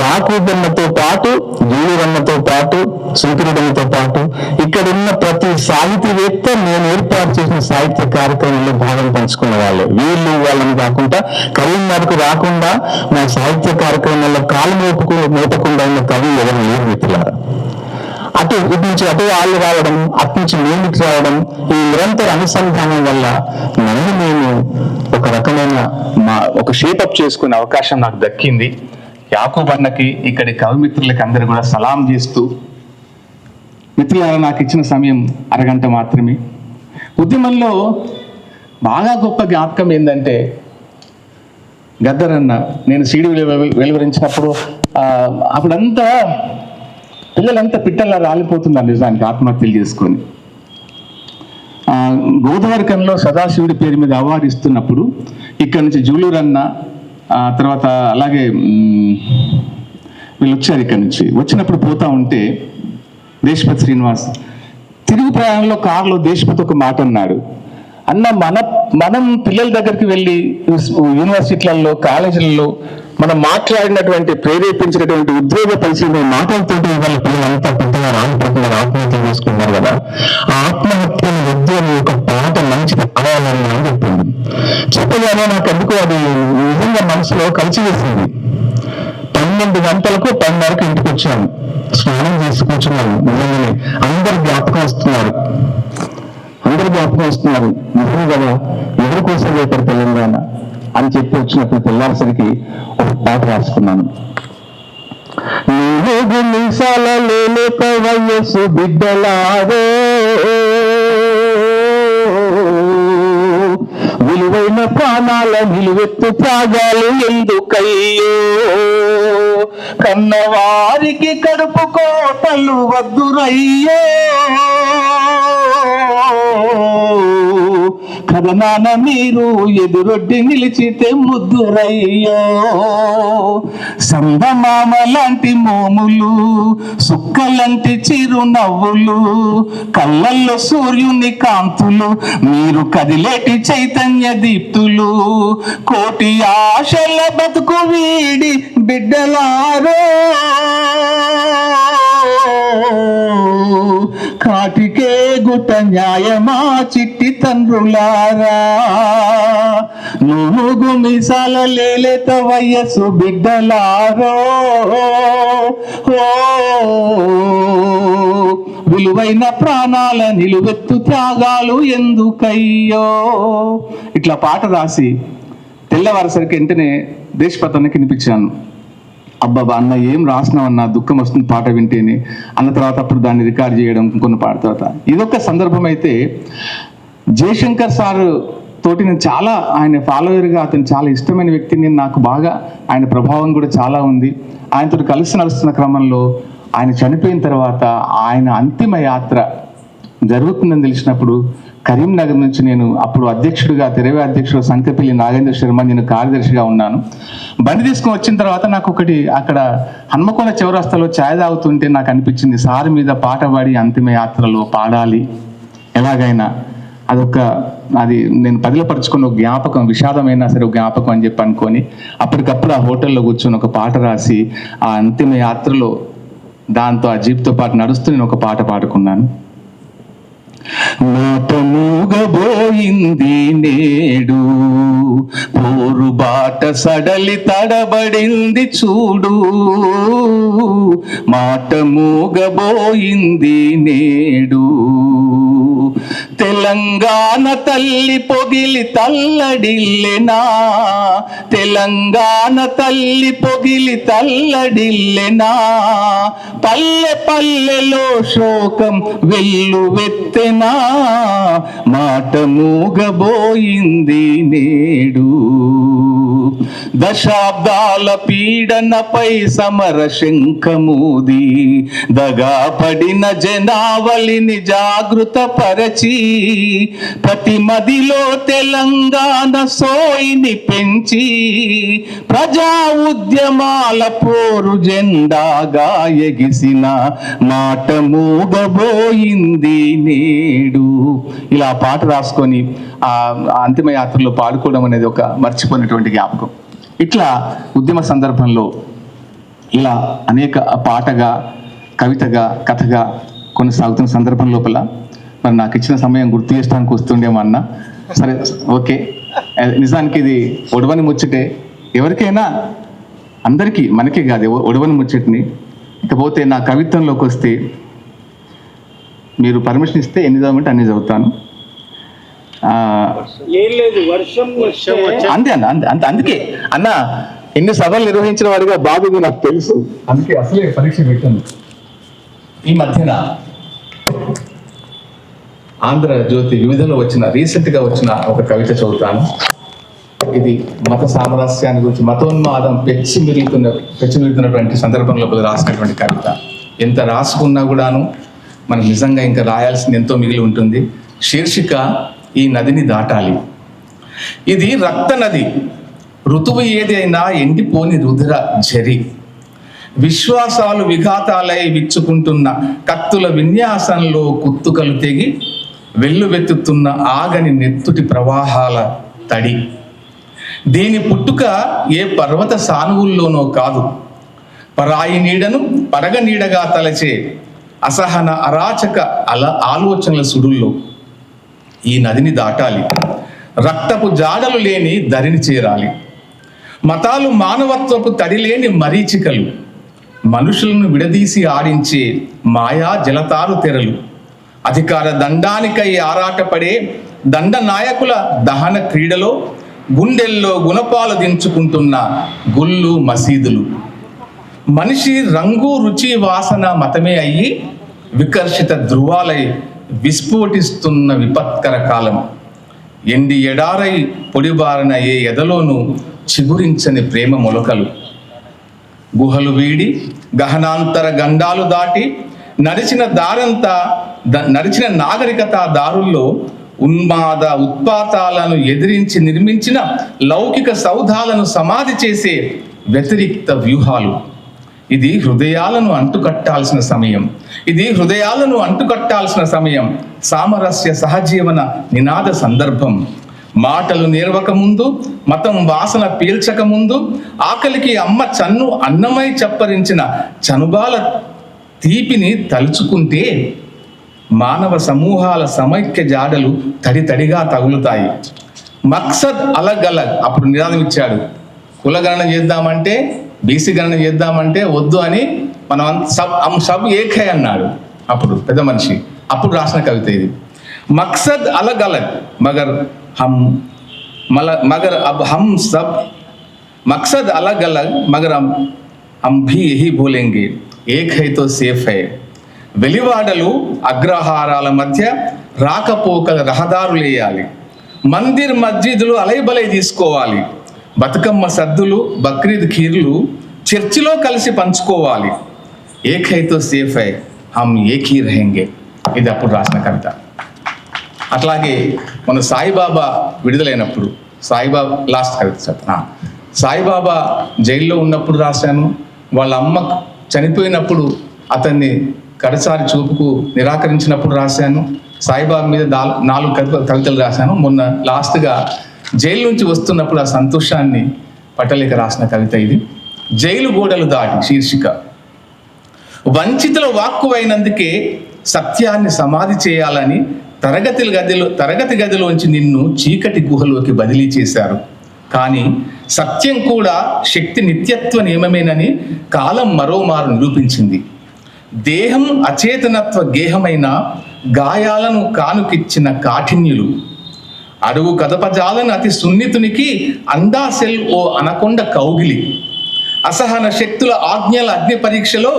యాకోబన్నతో పాటు, జూలూరన్నతో పాటు, సుంకరుడన్నతో పాటు ఇక్కడున్న ప్రతి సాహితీవేత్త నేను ఏర్పాటు చేసిన సాహిత్య కార్యక్రమంలో భాగం పంచుకున్న వాళ్ళే. వాళ్ళని కాకుండా కరీంనగర్కు రాకుండా నా సాహిత్య కార్యక్రమంలో కాలు మోపకుండా ఉన్న కవి ఎవరు లేరు మిత్రులారా. ఇటు నుంచి వాళ్ళు రావడం, అటు నుంచి నేను రావడం, ఈ నిరంతర అనుసంధానం వల్ల నన్ను నేను ఒక రకమైన ఒక షేపప్ చేసుకునే అవకాశం నాకు దక్కింది. యాకోబన్నకి, ఇక్కడి కవి మిత్రులకి అందరూ కూడా సలాం చేస్తూ, మిత్రులారా నాకు ఇచ్చిన సమయం అరగంట మాత్రమే. ఉద్యమంలో బాగా గొప్ప జ్ఞాపకం ఏంటంటే గద్దరన్న నేను సీడీ వెలువరించినప్పుడు అప్పుడంతా పిల్లలంతా పిట్టల్లా రాలిపోతున్నారు నిజానికి ఆత్మహత్యలు చేసుకొని. గోదావరికంలో సదాశివుడి పేరు మీద అవార్డు ఇస్తున్నప్పుడు ఇక్కడ నుంచి జూలూరన్న, తర్వాత అలాగే వీళ్ళు వచ్చారు. ఇక్కడ నుంచి వచ్చినప్పుడు పోతా ఉంటే దేశపతి శ్రీనివాస్ తిరుగు ప్రయాణంలో కారులో దేశపతి ఒక మాట అన్నాడు, అన్న మనం పిల్లల దగ్గరికి వెళ్ళి యూనివర్సిటీలలో, కాలేజీలలో మనం మాట్లాడినటువంటి, ప్రేరేపించినటువంటి ఉద్యోగ పరిశీలన మాటలతో వాళ్ళ పిల్లలంతా పెద్దగా రాలిపోతున్నారు, ఆత్మహత్య చేసుకున్నారు కదా. ఆ ఆత్మహత్యను ఉద్యోగం ఒక పాట మంచిది కావాలని అని చెప్పింది. చెప్పగానే నాకు ఎందుకు అది నిజంగా మనసులో కలిసి వేసింది. 12 గంటలకు 10:30కు ఇంటికి వచ్చాను, స్నానం చేసి కూర్చున్నాను. నిజంగానే అందరు జ్ఞాపకం వస్తున్నారు. నిజం కదా, ఎవరి కోసం రేపటి తెలంగాణ అని చెప్పి వచ్చినప్పుడు తెల్లారిసరికి ఒక పాట రాసుకున్నాను. వయస్సు బిడ్డలారో విలువైన ప్రాణాల నిలువెత్తు త్యాగాలు ఎందుకయ్యో, కన్నవారికి కడుపు కోటలు వద్దురయ్యో, కథనాన మీరు ఎదురొడ్డి నిలిచితే ముద్దురయ్యో. సందమామ లాంటి మోములు, సుక్కలంటి చిరునవ్వులు, కళ్ళల్లో సూర్యుని కాంతులు, మీరు కదిలేటి చైతన్య దీప్తులు. కోటి ఆశల బతుకు వీడి బిడ్డలారో, కాటికే గుట్ట న్యాయమా చిట్టి తండ్రులారా. నూగు మీసాల లేలేత వయస్సు బిడ్డలారో, విలువైన ప్రాణాల నిలువెత్తు త్యాగాలు ఎందుకయ్యో. ఇట్లా పాట రాసి తెల్లవారేసరికి వెంటనే దేశపతానికి వినిపించాను. అబ్బాబా అన్న ఏం రాసినావన్న, దుఃఖం వస్తుంది పాట వింటేనే అన్న తర్వాత అప్పుడు దాన్ని రికార్డ్ చేయడం కొన్ని పాట తర్వాత. ఇదొక సందర్భం. అయితే జయశంకర్ సార్ తోటి నేను చాలా, ఆయన ఫాలోవర్గా, అతను చాలా ఇష్టమైన వ్యక్తి. నేను నాకు బాగా ఆయన ప్రభావం కూడా చాలా ఉంది. ఆయనతో కలిసి నడుస్తున్న క్రమంలో ఆయన చనిపోయిన తర్వాత ఆయన అంతిమ యాత్ర జరుగుతుందని తెలిసినప్పుడు కరీంనగర్ నుంచి నేను అప్పుడు అధ్యక్షుడిగా, తెరవే అధ్యక్షుడు సంకపల్లి నాగేంద్ర శర్మ, నేను కార్యదర్శిగా ఉన్నాను. బండి తీసుకుని వచ్చిన తర్వాత నాకు ఒకటి అక్కడ హన్మకొండ చౌరస్తాలో ఛాయ్ తాగుతుంటే నాకు అనిపించింది, సార్ మీద పాట పాడి అంతిమ యాత్రలో పాడాలి ఎలాగైనా. అది నేను పదిలపరుచుకున్న ఒక జ్ఞాపకం, విషాదమైనా సరే ఒక జ్ఞాపకం అని చెప్పి అనుకొని అప్పటికప్పుడు ఆ హోటల్లో కూర్చొని ఒక పాట రాసి ఆ అంతిమ యాత్రలో దాంతో ఆ జీప్తో పాటు నడుస్తూ నేను ఒక పాట పాడుకున్నాను. మాట మూగబోయింది నేడు, పోరు బాట సడలి తడబడింది చూడు. మాట మూగబోయింది నేడు, తెలంగాణ తల్లి పొగిలి తల్లడిల్లెనా, తెలంగాణ తల్లి పొగిలి తల్లడిల్లెనా. పల్లె పల్లెలో శోకం వెల్లువెత్తెనా, మాట మూగబోయింది నేడు. దశాబ్దాల పీడనపై సమర శంఖమూది, దగా పడిన జనావళిని జాగృత పరచి, ప్రతి మదిలో తెలంగాణ సోయిని పెంచి, ప్రజా ఉద్యమాల పోరు జెండాగా ఎగిసిన మాట మూగబోయింది నేడు. ఇలా పాట రాసుకొని ఆ అంతిమ యాత్రలో పాడుకోవడం అనేది ఒక మర్చిపోయినటువంటి జ్ఞాపకం. ఇట్లా ఉద్యమ సందర్భంలో ఇలా అనేక పాటగా, కవితగా, కథగా కొనసాగుతున్న సందర్భం లోపల మరి నాకు ఇచ్చిన సమయం గుర్తు చేసుకోవడానికి వస్తుండేమన్నా. సరే, ఓకే. నిజానికి ఇది ఒడవని ముచ్చటే, ఎవరికైనా, అందరికీ, మనకే కాదు, ఒడవని ముచ్చటిని. ఇకపోతే నా కవిత్వంలోకి వస్తే, మీరు పర్మిషన్ ఇస్తే ఎన్ని చదవమంటే అన్ని చదువుతాను. అంతే అన్న, అందుకే అన్న ఎన్ని సభలు నిర్వహించిన వాడిగా బాధ నాకు తెలుసు, అందుకే అసలే పరీక్ష పెట్టాను. ఈ మధ్యన ఆంధ్రజ్యోతి వివిధలో రీసెంట్గా వచ్చిన ఒక కవిత చదువుతాను. ఇది మత సామరస్యాన్ని గురించి, మతోన్మాదం పెచ్చిమిరుతున్నటువంటి సందర్భంలో రాసినటువంటి కవిత. ఎంత రాసుకున్నా కూడాను మనకు నిజంగా ఇంకా రాయాల్సింది ఎంతో మిగిలి ఉంటుంది. శీర్షిక ఈ నదిని దాటాలి. ఇది రక్త నది, ఋతువు ఏదైనా ఎండిపోని రుధిర ఝరి, విశ్వాసాలు విఘాతాలై విచ్చుకుంటున్న కత్తుల విన్యాసంలో కుత్తుకలు తెగి వెల్లువెత్తుతున్న ఆగని నెత్తుటి ప్రవాహాల తడి. దీని పుట్టుక ఏ పర్వత సానువుల్లోనో కాదు, పరాయి నీడను పరగ నీడగా తలచే అసహన అరాచక ఆలోచనల సుడుల్లో. ఈ నదిని దాటాలి, రక్తపు జాడలు లేని దరిని చేరాలి. మతాలు మానవత్వపు తడిలేని మరీచికలు, మనుషులను విడదీసి ఆడించే మాయా జలతారు తెరలు, అధికార దండానికై ఆరాటపడే దండ నాయకుల దహన క్రీడలో గుండెల్లో గుణపాలు దించుకుంటున్న గుళ్ళు మసీదులు. మనిషి రంగు రుచి వాసన మతమే అయ్యి వికర్షిత ధృవాలై విస్ఫోటిస్తున్న విపత్కర కాలం. ఎండి ఎడారై పొడిబారిన ఏ ఎదలోనూ చిగురించని ప్రేమ మొలకలు. గుహలు వీడి గహనాంతర గండాలు దాటి నడిచిన నాగరికత దారుల్లో ఉన్మాద ఉత్పాతాలను ఎదిరించి నిర్మించిన లౌకిక సౌధాలను సమాధి చేసే వ్యతిరిక్త వ్యూహాలు. ఇది హృదయాలను అంటుకట్టాల్సిన సమయం. ఇది హృదయాలను అంటుకట్టాల్సిన సమయం. సామరస్య సహజీవన నినాద సందర్భం. మాటలు నేర్వక ముందు, మతం వాసన పీల్చక ముందు, ఆకలికి అమ్మ చన్ను అన్నమై చప్పరించిన చనుబాల తీపిని తలుచుకుంటే మానవ సమూహాల సమైక్య జాడలు తడితడిగా తగులుతాయి. మక్సద్ అలగ్ అలగ్. అప్పుడు నినాదం ఇచ్చాడు, కులగణన చేద్దామంటే, బీసీ గణన చేద్దామంటే వద్దు అని మనం సబ్ ఏఖై అన్నాడు అప్పుడు పెద్ద మనిషి. అప్పుడు రాసిన కవిత ఇది. మక్సద్ అలగ్ అలగ్ మగర్ अब हम सब मकसद अलग अलग मगर हम भी यही बोलेंगे एक है तो సేఫ్ है. వెలివాడలు అగ్రహారాల మధ్య రాకపోకల రహదారులేయాలి. మందిర్ మస్జిదులు అలైబలై తీసుకోవాలి. బతుకమ్మ సద్దులు బక్రీద్ ఖీర్లు చర్చిలో కలిసి పంచుకోవాలి. ఏక్ హై తో సేఫ్ హై హమ్ ఏక్ హీ రహెంగే. ఇది అప్పుడు రాసిన కవిత. అట్లాగే మన సాయిబాబా విడుదలైనప్పుడు, సాయిబాబా లాస్ట్ కవిత చెప్తున్నా. సాయిబాబా జైల్లో ఉన్నప్పుడు రాశాను. వాళ్ళ అమ్మ చనిపోయినప్పుడు అతన్ని కడసారి చూపుకు నిరాకరించినప్పుడు రాశాను. సాయిబాబా మీద 4 కవితలు రాశాను. మొన్న లాస్ట్గా జైలు నుంచి వస్తున్నప్పుడు ఆ సంతోషాన్ని పట్టలేక రాసిన కవిత ఇది. జైలు గోడలు దాటి శీర్షిక. వంచితుల వాక్కువైనందుకే సత్యాన్ని సమాధి చేయాలని తరగతి గదిలోంచి నిన్ను చీకటి గుహలోకి బదిలీ చేశారు. కానీ సత్యం కూడా శక్తి నిత్యత్వ నియమమేనని కాలం మరోమారు నిరూపించింది. దేహం అచేతనత్వ గేహమైన గాయాలను కానుకిచ్చిన కాఠిన్యులు, అడుగు కదపజాలని అతి సున్నితునికి అందాసెల్ ఓ అనకొండ కౌగిలి, అసహన శక్తుల ఆజ్ఞల అగ్ని పరీక్షలో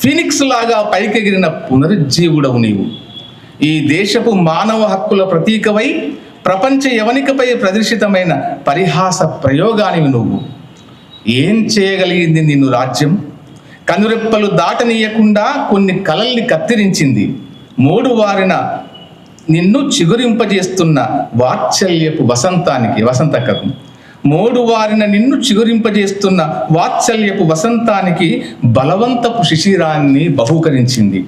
ఫినిక్స్ లాగా పైకెగిరిన పునరుజ్జీవుడవు నీవు. ఈ దేశపు మానవ హక్కుల ప్రతీకవై ప్రపంచ యవనికపై ప్రదర్శితమైన పరిహాస ప్రయోగానివి నువ్వు. ఏం చేయగలిగింది నిన్ను రాజ్యం? కనురెప్పలు దాటనీయకుండా కొన్ని కలల్ని కత్తిరించింది. మూడువారిన నిన్ను చిగురింపజేస్తున్న వాత్సల్యపు వసంతకం. మూడువారిన నిన్ను చిగురింపజేస్తున్న వాత్సల్యపు వసంతానికి బలవంతపు శిశిరాన్ని బహూకరించింది.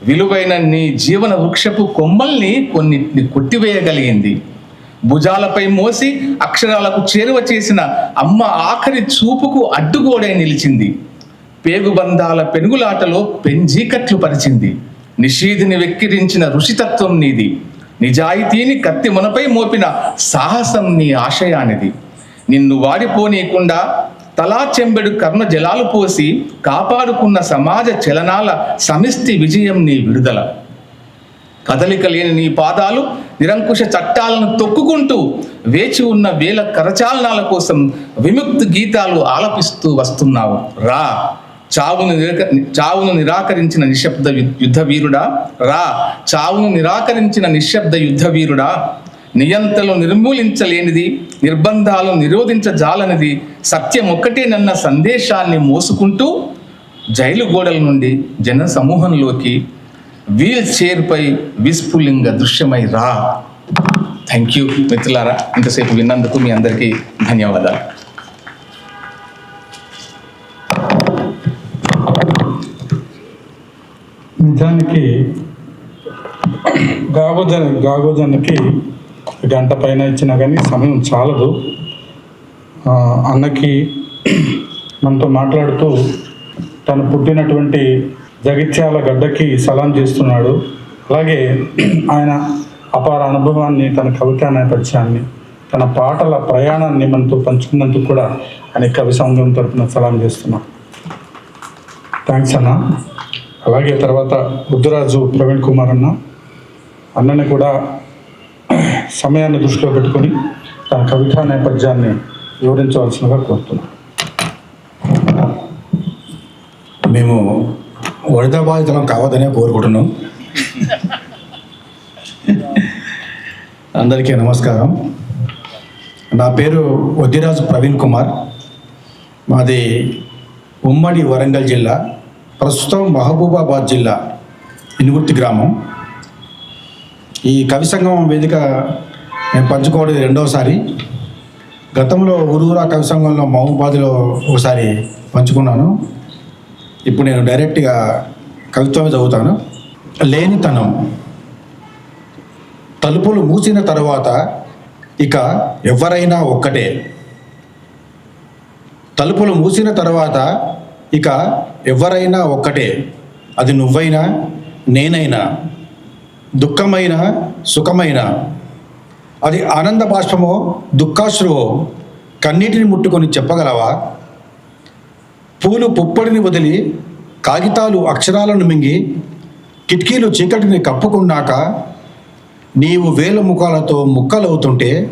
విలువైన నీ జీవన వృక్షపు కొమ్మల్ని కొన్నిటిని కొట్టివేయగలిగింది. భుజాలపై మోసి అక్షరాలకు చేరువ చేసిన అమ్మ ఆఖరి చూపుకు అడ్డుగోడై నిలిచింది. పేగుబంధాల పెనుగులాటలో పెంజీకట్లు పరిచింది. నిషీధిని వెక్కిరించిన ఋషితత్వం నీది. నిజాయితీని కత్తి మునపై మోపిన సాహసం నీ ఆశయానిది. నిన్ను వాడిపోనీయకుండా తలా చెంబెడు కర్ణ జలాలు పోసి కాపాడుకున్న సమాజ చలనాల సమిష్టి విజయం నీ విడుదల. కదలిక లేని నీ పాదాలు నిరంకుశ చట్టాలను తొక్కుకుంటూ వేచి ఉన్న వేల కరచాలనాల కోసం విముక్తి గీతాలు ఆలపిస్తూ వస్తున్నావు. రా, చావును నిరాకరించిన నిశ్శబ్ద యుద్ధ వీరుడా. రా, చావును నిరాకరించిన నిశ్శబ్ద యుద్ధ వీరుడా. నియంతలు నిర్మూలించలేనిది, నిర్బంధాలు నిరోధించజాలనిది సత్యం ఒక్కటేనన్న సందేశాన్ని మోసుకుంటూ జైలు గోడల నుండి జన సమూహంలోకి వీల్ చైర్పై విస్ఫులింగ దృశ్యమై రా. థ్యాంక్ యూ మిత్రులారా, ఇంతసేపు విన్నందుకు మీ అందరికీ ధన్యవాదాలు. నిజానికి గాగోజన్కి గంట పైన ఇచ్చినా కానీ సమయం చాలదు. అన్నకి మనతో మాట్లాడుతూ తను పుట్టినటువంటి జగిత్యాల గడ్డకి సలాం చేస్తున్నాడు. అలాగే ఆయన అపార అనుభవాన్ని, తన కవితా నేపథ్యాన్ని, తన పాటల ప్రయాణాన్ని మనతో పంచుకున్నందుకు కూడా ఆయన కవి సంఘం తరపున సలాం చేస్తున్నాం. థ్యాంక్స్ అన్న. అలాగే తర్వాత బుద్ధరాజు ప్రవీణ్ కుమార్ అన్నని కూడా సమయాన్ని దృష్టిలో పెట్టుకొని తన కవితా నేపథ్యాన్ని వివరించవలసినగా కోరుతున్నాను. మేము వరద బాధితులం కావద్దనే కోరుకుంటున్నాం. అందరికీ నమస్కారం. నా పేరు బుద్ధరాజు ప్రవీణ్ కుమార్. మాది ఉమ్మడి వరంగల్ జిల్లా, ప్రస్తుతం మహబూబాబాద్ జిల్లా ఇనుగుర్తి గ్రామం. ఈ కవి సంగమం వేదిక నేను పంచుకోవడం రెండవసారి. గతంలో ఊరూరా కవి సంఘంలో మహబూబాద్లో ఒకసారి పంచుకున్నాను. ఇప్పుడు నేను డైరెక్ట్గా కవిత్వమే చదువుతాను. లేనితనం. తలుపులు మూసిన తర్వాత ఇక ఎవరైనా ఒక్కటే. తలుపులు మూసిన తర్వాత ఇక ఎవరైనా ఒక్కటే. అది నువ్వైనా నేనైనా, దుఃఖమైన సుఖమైన, అది ఆనంద బాష్పమో దుఃఖాశ్రువో కన్నీటిని ముట్టుకొని చెప్పగలవా? పూలు పుప్పడిని వదిలి కాగితాలు అక్షరాలను మింగి కిటికీలు చీకటిని కప్పుకున్నాక నీవు వేల ముఖాలతో ముక్కలవుతుంటే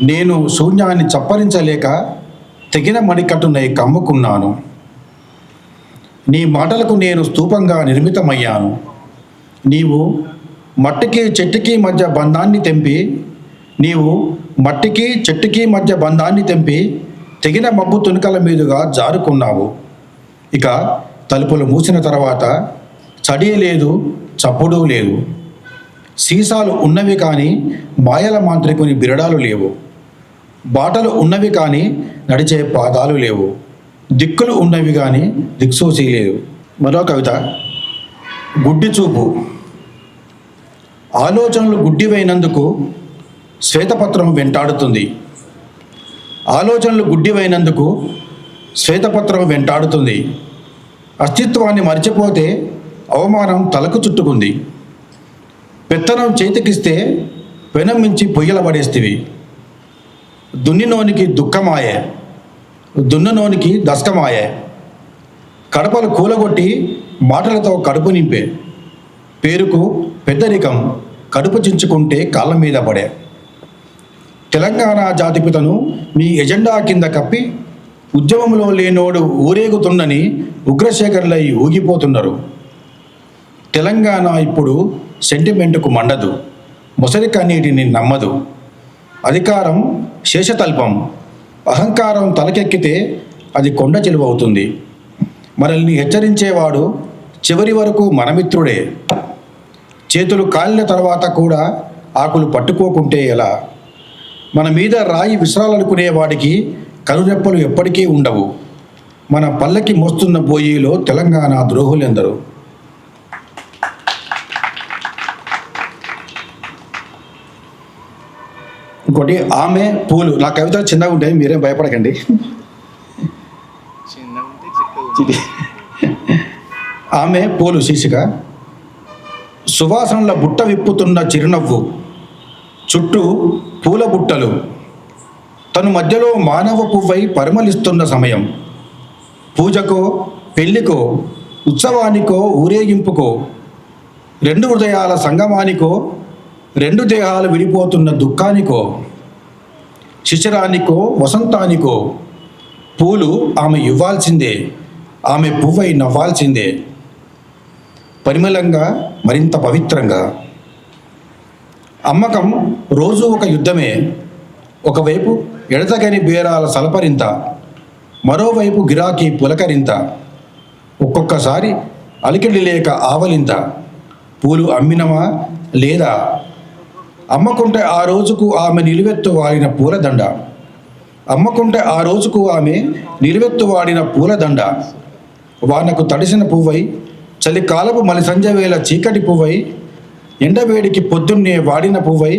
నేను శూన్యాన్ని చప్పరించలేక తెగిన మణికట్టునై కమ్ముకున్నాను. నీ మాటలకు నేను స్తూపంగా నిర్మితమయ్యాను. నీవు మట్టికి చెట్టుకి మధ్య బంధాన్ని తెంపి తెగిన మబ్బు తునికల మీదుగా జారుకున్నావు. ఇక తలుపులు మూసిన తర్వాత చడి లేదు, చప్పుడు లేదు. సీసాలు ఉన్నవి కానీ మాయల మాంత్రికుని బిరడాలు లేవు. బాటలు ఉన్నవి కానీ నడిచే పాదాలు లేవు. దిక్కులు ఉన్నవి కానీ దిక్సూచి లేవు. మరో కవిత. గుడ్డి చూపు. ఆలోచనలు గుడ్డివైనందుకు శ్వేతపత్రం వెంటాడుతుంది. అస్తిత్వాన్ని మర్చిపోతే అవమానం తలకు చుట్టుకుంది. పెత్తనం చేతికిస్తే పెనం మించి పొయ్యల పడేస్తివి. దున్నినోనికి దుఃఖమాయే, దున్ననోనికి దస్కమాయే. కడపలు కూలగొట్టి మాటలతో కడుపు నింపే. పేరుకు పెద్దరికం కడుపు చించుకుంటే కాళ్ళ మీద పడే. తెలంగాణ జాతిపితను మీ ఎజెండా కింద కప్పి ఉద్యమంలో లేనోడు ఊరేగుతుండని ఉగ్రశేఖర్లై ఊగిపోతున్నారు. తెలంగాణ ఇప్పుడు సెంటిమెంటుకు మండదు, మొసలి కన్నీటిని నమ్మదు. అధికారం శేషతల్పం, అహంకారం తలకెక్కితే అది కొండ చెలువవుతుంది. మనల్ని హెచ్చరించేవాడు చివరి వరకు మనమిత్రుడే. చేతులు కాలిన తర్వాత కూడా ఆకులు పట్టుకోకుంటే ఎలా? మన మీద రాయి విసరాలనుకునే వాడికి కనురెప్పలు ఎప్పటికీ ఉండవు. మన పల్లకి మోస్తున్న బోయిలో తెలంగాణ ద్రోహులెందరూ. ఇంకోటి ఆమె పూలు. నా కవితలు చిన్నగా ఉంటాయి, మీరేం భయపడకండి. ఆమె పూలు శీర్షిక. సువాసనల బుట్ట విప్పుతున్న చిరునవ్వు, చుట్టూ పూల బుట్టలు, తను మధ్యలో మానవ పువ్వై పరిమళిస్తున్న సమయం. పూజకో, పెళ్లికో, ఉత్సవానికో, ఊరేగింపుకో, రెండు హృదయాల సంగమానికో, రెండు దేహాలు విడిపోతున్న దుఃఖానికో, శిశిరానికో, వసంతానికో పూలు ఆమె ఇవ్వాల్సిందే, ఆమె పువ్వై నవ్వాల్సిందే. పరిమళంగా, మరింత పవిత్రంగా. అమ్మకం రోజు ఒక యుద్ధమే. ఒకవైపు ఎడతగని బేరాల సలపరింత, మరోవైపు గిరాకీ పులకరింత. ఒక్కొక్కసారి అలికిడి లేక ఆవలింత. పూలు అమ్మినమా లేదా? అమ్మకుంటే ఆ రోజుకు ఆమె నిలువెత్తు వాడిన పూలదండ. అమ్మకుంటే ఆ రోజుకు ఆమె నిలువెత్తు వాడిన పూలదండ. వానకు తడిసిన పువ్వై, చలికాలపు మలి సంజ వేళ చీకటి పువ్వై, ఎండవేడికి పొద్దున్నే వాడిన పువ్వై,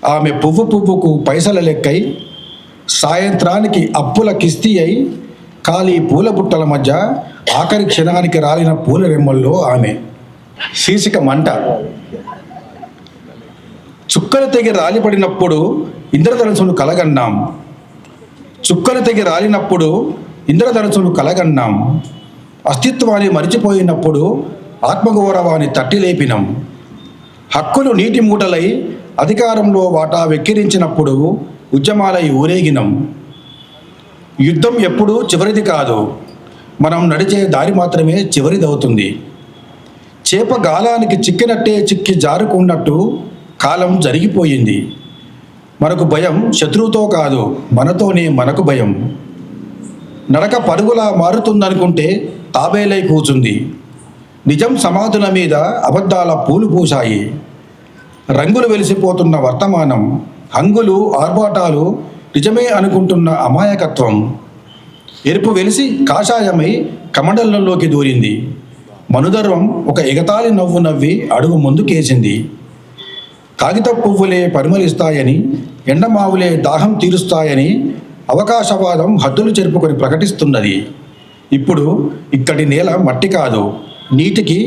ఆమె పువ్వుకు పైసల లెక్కై, సాయంత్రానికి అప్పుల కిస్తీ అయి, ఖాళీ పూల బుట్టల మధ్య ఆఖరి క్షణానికి రాలిన పూల రెమ్మల్లో ఆమె. శీర్షిక మంట. చుక్కలు తెగి రాలిపడినప్పుడు ఇంద్రధనుసును కలగన్నాం. చుక్కలు తెగి రాలినప్పుడు ఇంద్రధనుసును కలగన్నాం. అస్తిత్వాన్ని మరిచిపోయినప్పుడు ఆత్మగౌరవాన్ని తట్టి లేపినాం. హక్కులు నీటి మూటలై అధికారంలో వాటా వెక్కిరించినప్పుడు ఉద్యమాలై ఊరేగినం. యుద్ధం ఎప్పుడూ చివరిది కాదు, మనం నడిచే దారి మాత్రమే చివరిదవుతుంది. చేప గాలానికి చిక్కినట్టే చిక్కి జారుకున్నట్టు కాలం జరిగిపోయింది. మనకు భయం శత్రువుతో కాదు, మనతోనే మనకు భయం. నడక పరుగులా మారుతుందనుకుంటే తాబేలై కూచుంది. నిజం సమాధుల మీద అబద్ధాల పూలు పూసాయి. రంగులు వెలిసిపోతున్న వర్తమానం, హంగులు ఆర్భాటాలు నిజమే అనుకుంటున్న అమాయకత్వం. ఎరుపు వెలిసి కాషాయమై కమండలంలోకి దూరింది. మనుదర్వం ఒక ఎగతాళి నవ్వు నవ్వి అడుగు ముందుకేసింది. కాగిత పువ్వులే పరిమళిస్తాయని, ఎండమావులే దాహం తీరుస్తాయని అవకాశవాదం హద్దులు చెరుపుకొని ప్రకటిస్తున్నది. ఇప్పుడు ఇక్కడి నేల మట్టి కాదు, నీటికి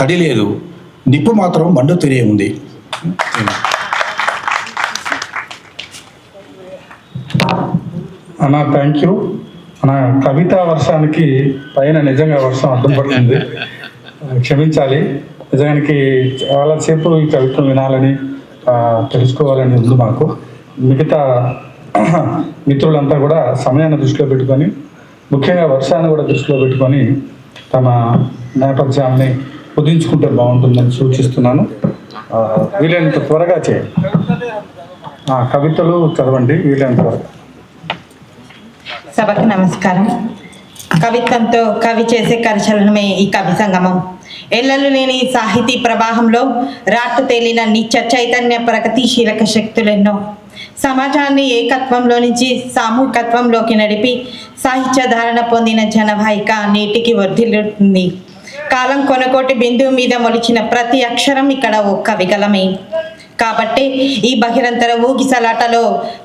తడి లేదు, నిప్పు మాత్రం మండుతూనే ఉంది. అన్న థ్యాంక్ యూ అన్న. కవితా వర్షానికి పైన నిజంగా వర్షం అడ్డం పడుతుంది, క్షమించాలి. నిజానికి చాలాసేపు ఈ కవిత్వం వినాలని తెలుసుకోవాలని ఉంది మాకు. మిగతా మిత్రులంతా కూడా సమయాన్ని దృష్టిలో పెట్టుకొని, ముఖ్యంగా వర్షాన్ని కూడా దృష్టిలో పెట్టుకొని తమ నేపథ్యాన్ని కుదించుకుంటే బాగుంటుందని సూచిస్తున్నాను. వీలైనంత త్వరగా చేయండి, కవితలు చదవండి వీలైనంత త్వరగా. సభకు నమస్కారం. కవిత్వంతో కవి చేసే కరచలనమే ఈ కవి సంగమం. ఎల్లలు లేని సాహితీ ప్రవాహంలో రాట్టు తేలిన నిత్య చైతన్య ప్రగతిశీలక శక్తులెన్నో సమాజాన్ని ఏకత్వంలో నుంచి సామూహికత్వంలోకి నడిపి సాహిత్య ధారణ పొందిన జనవాహిక నేటికి వర్ధిల్లుతుంది. కాలం కొనకోటి బిందువు మీద మొలిచిన ప్రతి అక్షరం ఇక్కడ ఓ కవిగలమే. కాబట్టి ఈ బహిరంతర ఊగిసలాటలో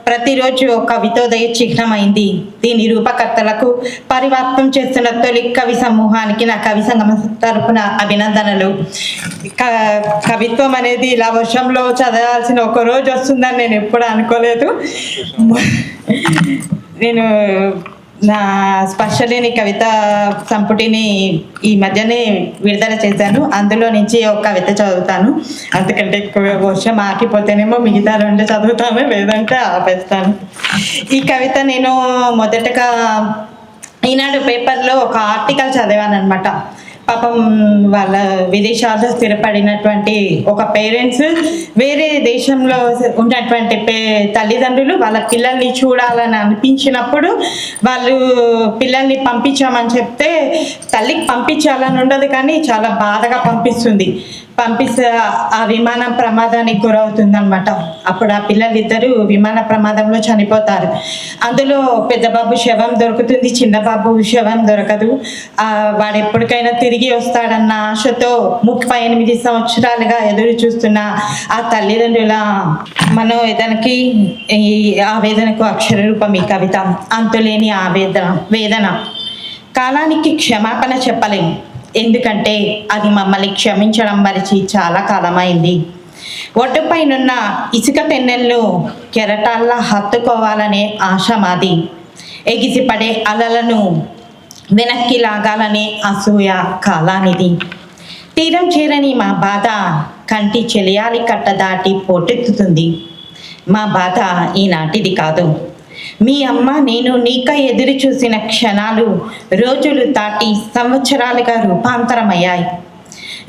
ప్రతిరోజు ఒక కవితోదయ చిహ్నమైంది. దీని రూపకర్తలకు పరివర్తం చేస్తున్న తొలి కవి సమూహానికి నా కవి సంగమం తరపున అభినందనలు. కవిత్వం అనేది ఇలా వర్షంలో చదవాల్సిన ఒక రోజు వస్తుందని నేను ఎప్పుడు అనుకోలేదు. నేను నా స్పర్శలేని కవిత సంపుటిని ఈ మధ్యనే విడుదల చేశాను. అందులో నుంచి ఒక కవిత చదువుతాను. అంతకంటే ఎక్కువ వర్షం ఆకిపోతేనేమో మిగతా రెండు చదువుతాను, లేదంటే ఆపేస్తాను. ఈ కవిత నేను మొదటగా ఈనాడు పేపర్లో ఒక ఆర్టికల్ చదివాను అనమాట. పాపం వాళ్ళ విదేశాల్లో స్థిరపడినటువంటి ఒక పేరెంట్స్ వేరే దేశంలో ఉన్నటువంటి తల్లిదండ్రులు వాళ్ళ పిల్లల్ని చూడాలని అనిపించినప్పుడు వాళ్ళు పిల్లల్ని పంపించామని చెప్తే తల్లికి పంపించాలని ఉండదు, కానీ చాలా బాధగా పంపిస్తే ఆ విమానం ప్రమాదానికి గురవుతుంది అనమాట. అప్పుడు ఆ పిల్లలిద్దరూ విమాన ప్రమాదంలో చనిపోతారు. అందులో పెద్ద బాబు శవం దొరుకుతుంది, చిన్న బాబు శవం దొరకదు. వాడు ఎప్పటికైనా తిరిగి వస్తాడన్న ఆశతో 38 సంవత్సరాలుగా ఎదురు చూస్తున్న ఆ తల్లిదండ్రుల మనోవేదనకి ఈ ఆవేదనకు అక్షర రూపం ఈ కవిత. అంతులేని వేదన. కాలానికి క్షమాపణ చెప్పలేం, ఎందుకంటే అది మమ్మల్ని క్షమించడం మరిచి చాలా కాలమైంది. ఒడ్డుపైనున్న ఇసుక తెన్నెళ్ళు కెరటాల్లా హత్తుకోవాలనే ఆశ మాది. ఎగిసిపడే అలలను వెనక్కి లాగాలనే అసూయ కాలానిది. తీరం చేరని మా బాధ కంటి చెలియాలి కట్ట దాటి పోటెత్తుతుంది. మా బాధ ఈనాటిది కాదు. మీ అమ్మ నేను నీకై ఎదురు చూసిన క్షణాలు రోజులు దాటి సంవత్సరాలుగా రూపాంతరమయ్యాయి.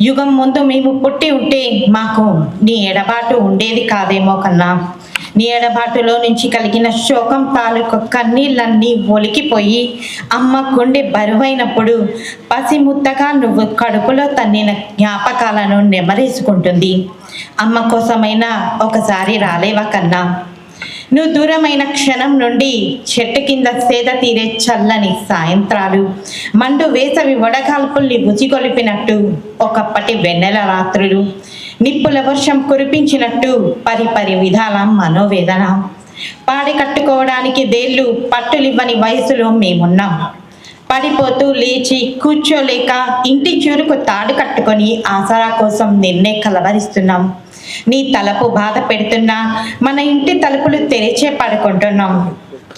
యుగం ముందు మేము పుట్టి ఉంటే మాకు నీ ఎడబాటు ఉండేది కాదేమో కన్నా. నీ ఎడబాటులో నుంచి కలిగిన శోకం తాలూకు కన్నీళ్ళన్నీ ఒలికిపోయి అమ్మ గుండె బరువైనప్పుడు పసిముద్దగా నువ్వు కడుపులో తన్నిన జ్ఞాపకాలను నెమరేసుకుంటుంది. అమ్మ కోసమైనా ఒకసారి రాలేవా కన్నా. నువ్వు దూరమైన క్షణం నుండి చెట్టు కింద సేద తీరే చల్లని సాయంత్రాలు, మండు వేసవి వడగాల్పుల్ని ఉచిగొలిపినట్టు ఒకప్పటి వెన్నెల రాత్రులు, నిప్పుల వర్షం కురిపించినట్టు పరిపరి విధాల మనోవేదన. పాడి కట్టుకోవడానికి దేళ్ళు పట్టులివ్వని వయసులో మేమున్నాం. పడిపోతూ లేచి కూర్చోలేక ఇంటి చురుకు తాడు కట్టుకొని ఆసరా కోసం నిన్నే కలవరిస్తున్నాం. నీ తలపు బాధ పెడుతున్నా మన ఇంటి తలుపులు తెరిచే పడుకుంటున్నాం.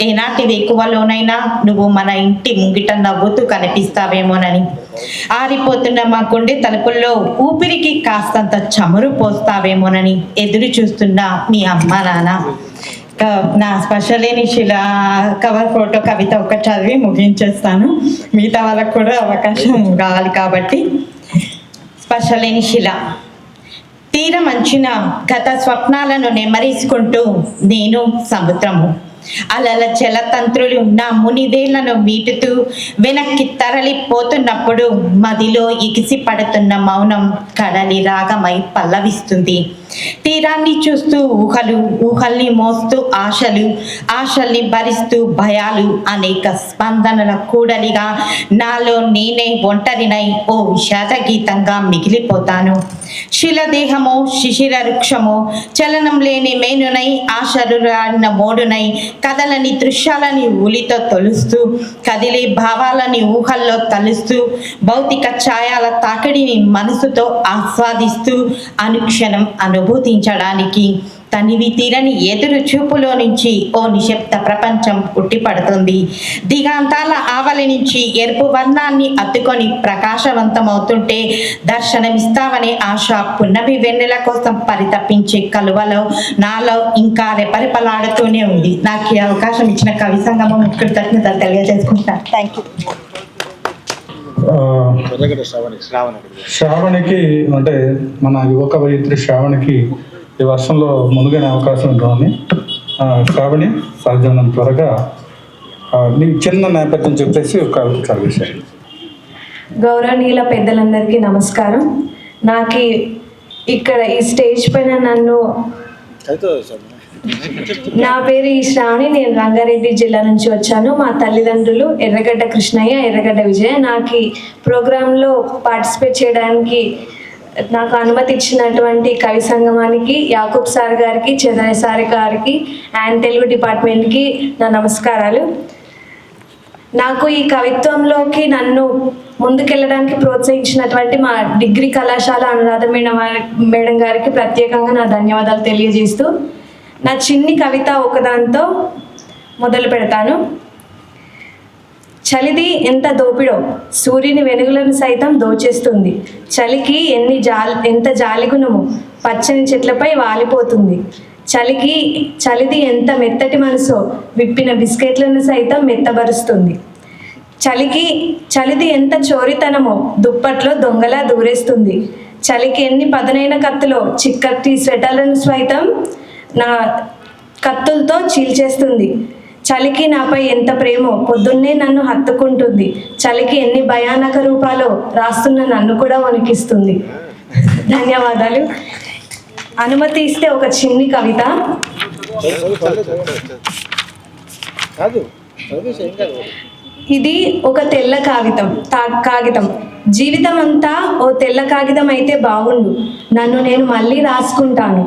ఏనాటి వేకువలోనైనా నువ్వు మన ఇంటి ముంగిట నవ్వుతూ కనిపిస్తావేమోనని. ఆరిపోతున్న మా గుండె తలుపుల్లో ఊపిరికి కాస్తంత చమురు పోస్తావేమోనని ఎదురు చూస్తున్న మీ అమ్మ నాన్న. నా స్పర్శలేని శిల కవర్ ఫోటో కవిత ఒకటి చదివి ముగించేస్తాను, మిగతా వాళ్ళకు కూడా అవకాశం కావాలి కాబట్టి. స్పర్శలేని శిల. తీరమంచిన గత స్వప్నాలను నెమరేసుకుంటూ నేను సముద్రము. అలల జలతంత్రులు నా మునివేళ్లను మీటుతూ వెనక్కి తరలిపోతున్నప్పుడు మదిలో ఎగిసి పడుతున్న మౌనం కడలి రాగమై పల్లవిస్తుంది. తీరాన్ని చూస్తూ ఊహల్ని మోస్తూ ఆశల్ని భరిస్తూ భయాలు, అనేక స్పందనల కూడలిగా నాలో నేనే ఒంటరినై ఓ విషాద గీతంగా మిగిలిపోతాను. శిలదేహమో శిశిర వృక్షమో చలనం లేని మేనునై ఆశరురాడిన మోడునై కథలని దృశ్యాలని ఊలితో తొలుస్తూ కదిలే భావాలని ఊహల్లో తలుస్తూ భౌతిక ఛాయాల తాకిడిని మనసుతో ఆస్వాదిస్తూ అనుక్షణం అనుభూతించడానికి తనివి తీరని ఎదురు చూపులో నుంచి ఓ నిశ్శబ్ద ప్రపంచం పుట్టిపడుతుంది. దిగాంతాల ఆవలి నుంచి ఎరుపు వర్ణాన్ని అత్తుకొని ప్రకాశవంతమవుతుంటే దర్శనమిస్తావనే ఆశ పున్నమి వెన్నెల కోసం పరితపించే కలువలో నాలో ఇంకా రెపరెపలాడుతూనే ఉంది. నాకు ఈ అవకాశం ఇచ్చిన కవి సంగమం కృతజ్ఞతలు తెలియజేసుకుంటాను. Thank you. శ్రావణికి అంటే మన యువ కవయిత్రి శ్రావణికి ఈ వర్షంలో మునుగనే అవకాశం ఉంటుందని శ్రావణి సాధ్యమైనంత త్వరగా నీ చిన్న నేపథ్యం చెప్పేసి ఒక చదివేశారు. గౌరవనీయుల పెద్దలందరికీ నమస్కారం. నాకు ఇక్కడ ఈ స్టేజ్ పైన నా పేరు ఈ శ్రావణి, నేను రంగారెడ్డి జిల్లా నుంచి వచ్చాను. మా తల్లిదండ్రులు ఎర్రగడ్డ కృష్ణయ్య, ఎర్రగడ్డ విజయ. నాకు ఈ ప్రోగ్రాంలో పార్టిసిపేట్ చేయడానికి నాకు అనుమతి ఇచ్చినటువంటి కవి సంగమానికి యాకూబ్ సార్ గారికి, చంద్రయ్య సార్ గారికి అండ్ తెలుగు డిపార్ట్మెంట్కి నా నమస్కారాలు. నాకు ఈ కవిత్వంలోకి నన్ను ముందుకెళ్ళడానికి ప్రోత్సహించినటువంటి మా డిగ్రీ కళాశాల అనురాధ మేడం గారికి ప్రత్యేకంగా నా ధన్యవాదాలు తెలియజేస్తూ నా చిన్ని కవిత ఒకదాంతో మొదలు పెడతాను. చలిది ఎంత దోపిడో, సూర్యుని వెలుగులను సైతం దోచేస్తుంది. చలికి ఎంత జాలిగుణము, పచ్చని చెట్లపై వాలిపోతుంది. చలిది ఎంత మెత్తటి మనసో, విప్పిన బిస్కెట్లను సైతం మెత్తబరుస్తుంది. చలిది ఎంత చోరితనమో, దుప్పట్లో దొంగలా దూరేస్తుంది. చలికి ఎన్ని పదునైన కత్తులో, చిక్కటి స్వెటర్లను సైతం నా కత్తులతో చీల్చేస్తుంది. చలికి నాపై ఎంత ప్రేమో, పొద్దున్నే నన్ను హత్తుకుంటుంది. చలికి ఎన్ని భయానక రూపాలో రాస్తున్న నన్ను కూడా వణికిస్తుంది. ధన్యవాదాలు. అనుమతి ఇస్తే ఒక చిన్ని కవిత. ఇది ఒక తెల్ల కాగితం. జీవితం అంతా ఓ తెల్ల కాగితం అయితే బాగుండు, నన్ను నేను మళ్ళీ రాసుకుంటాను.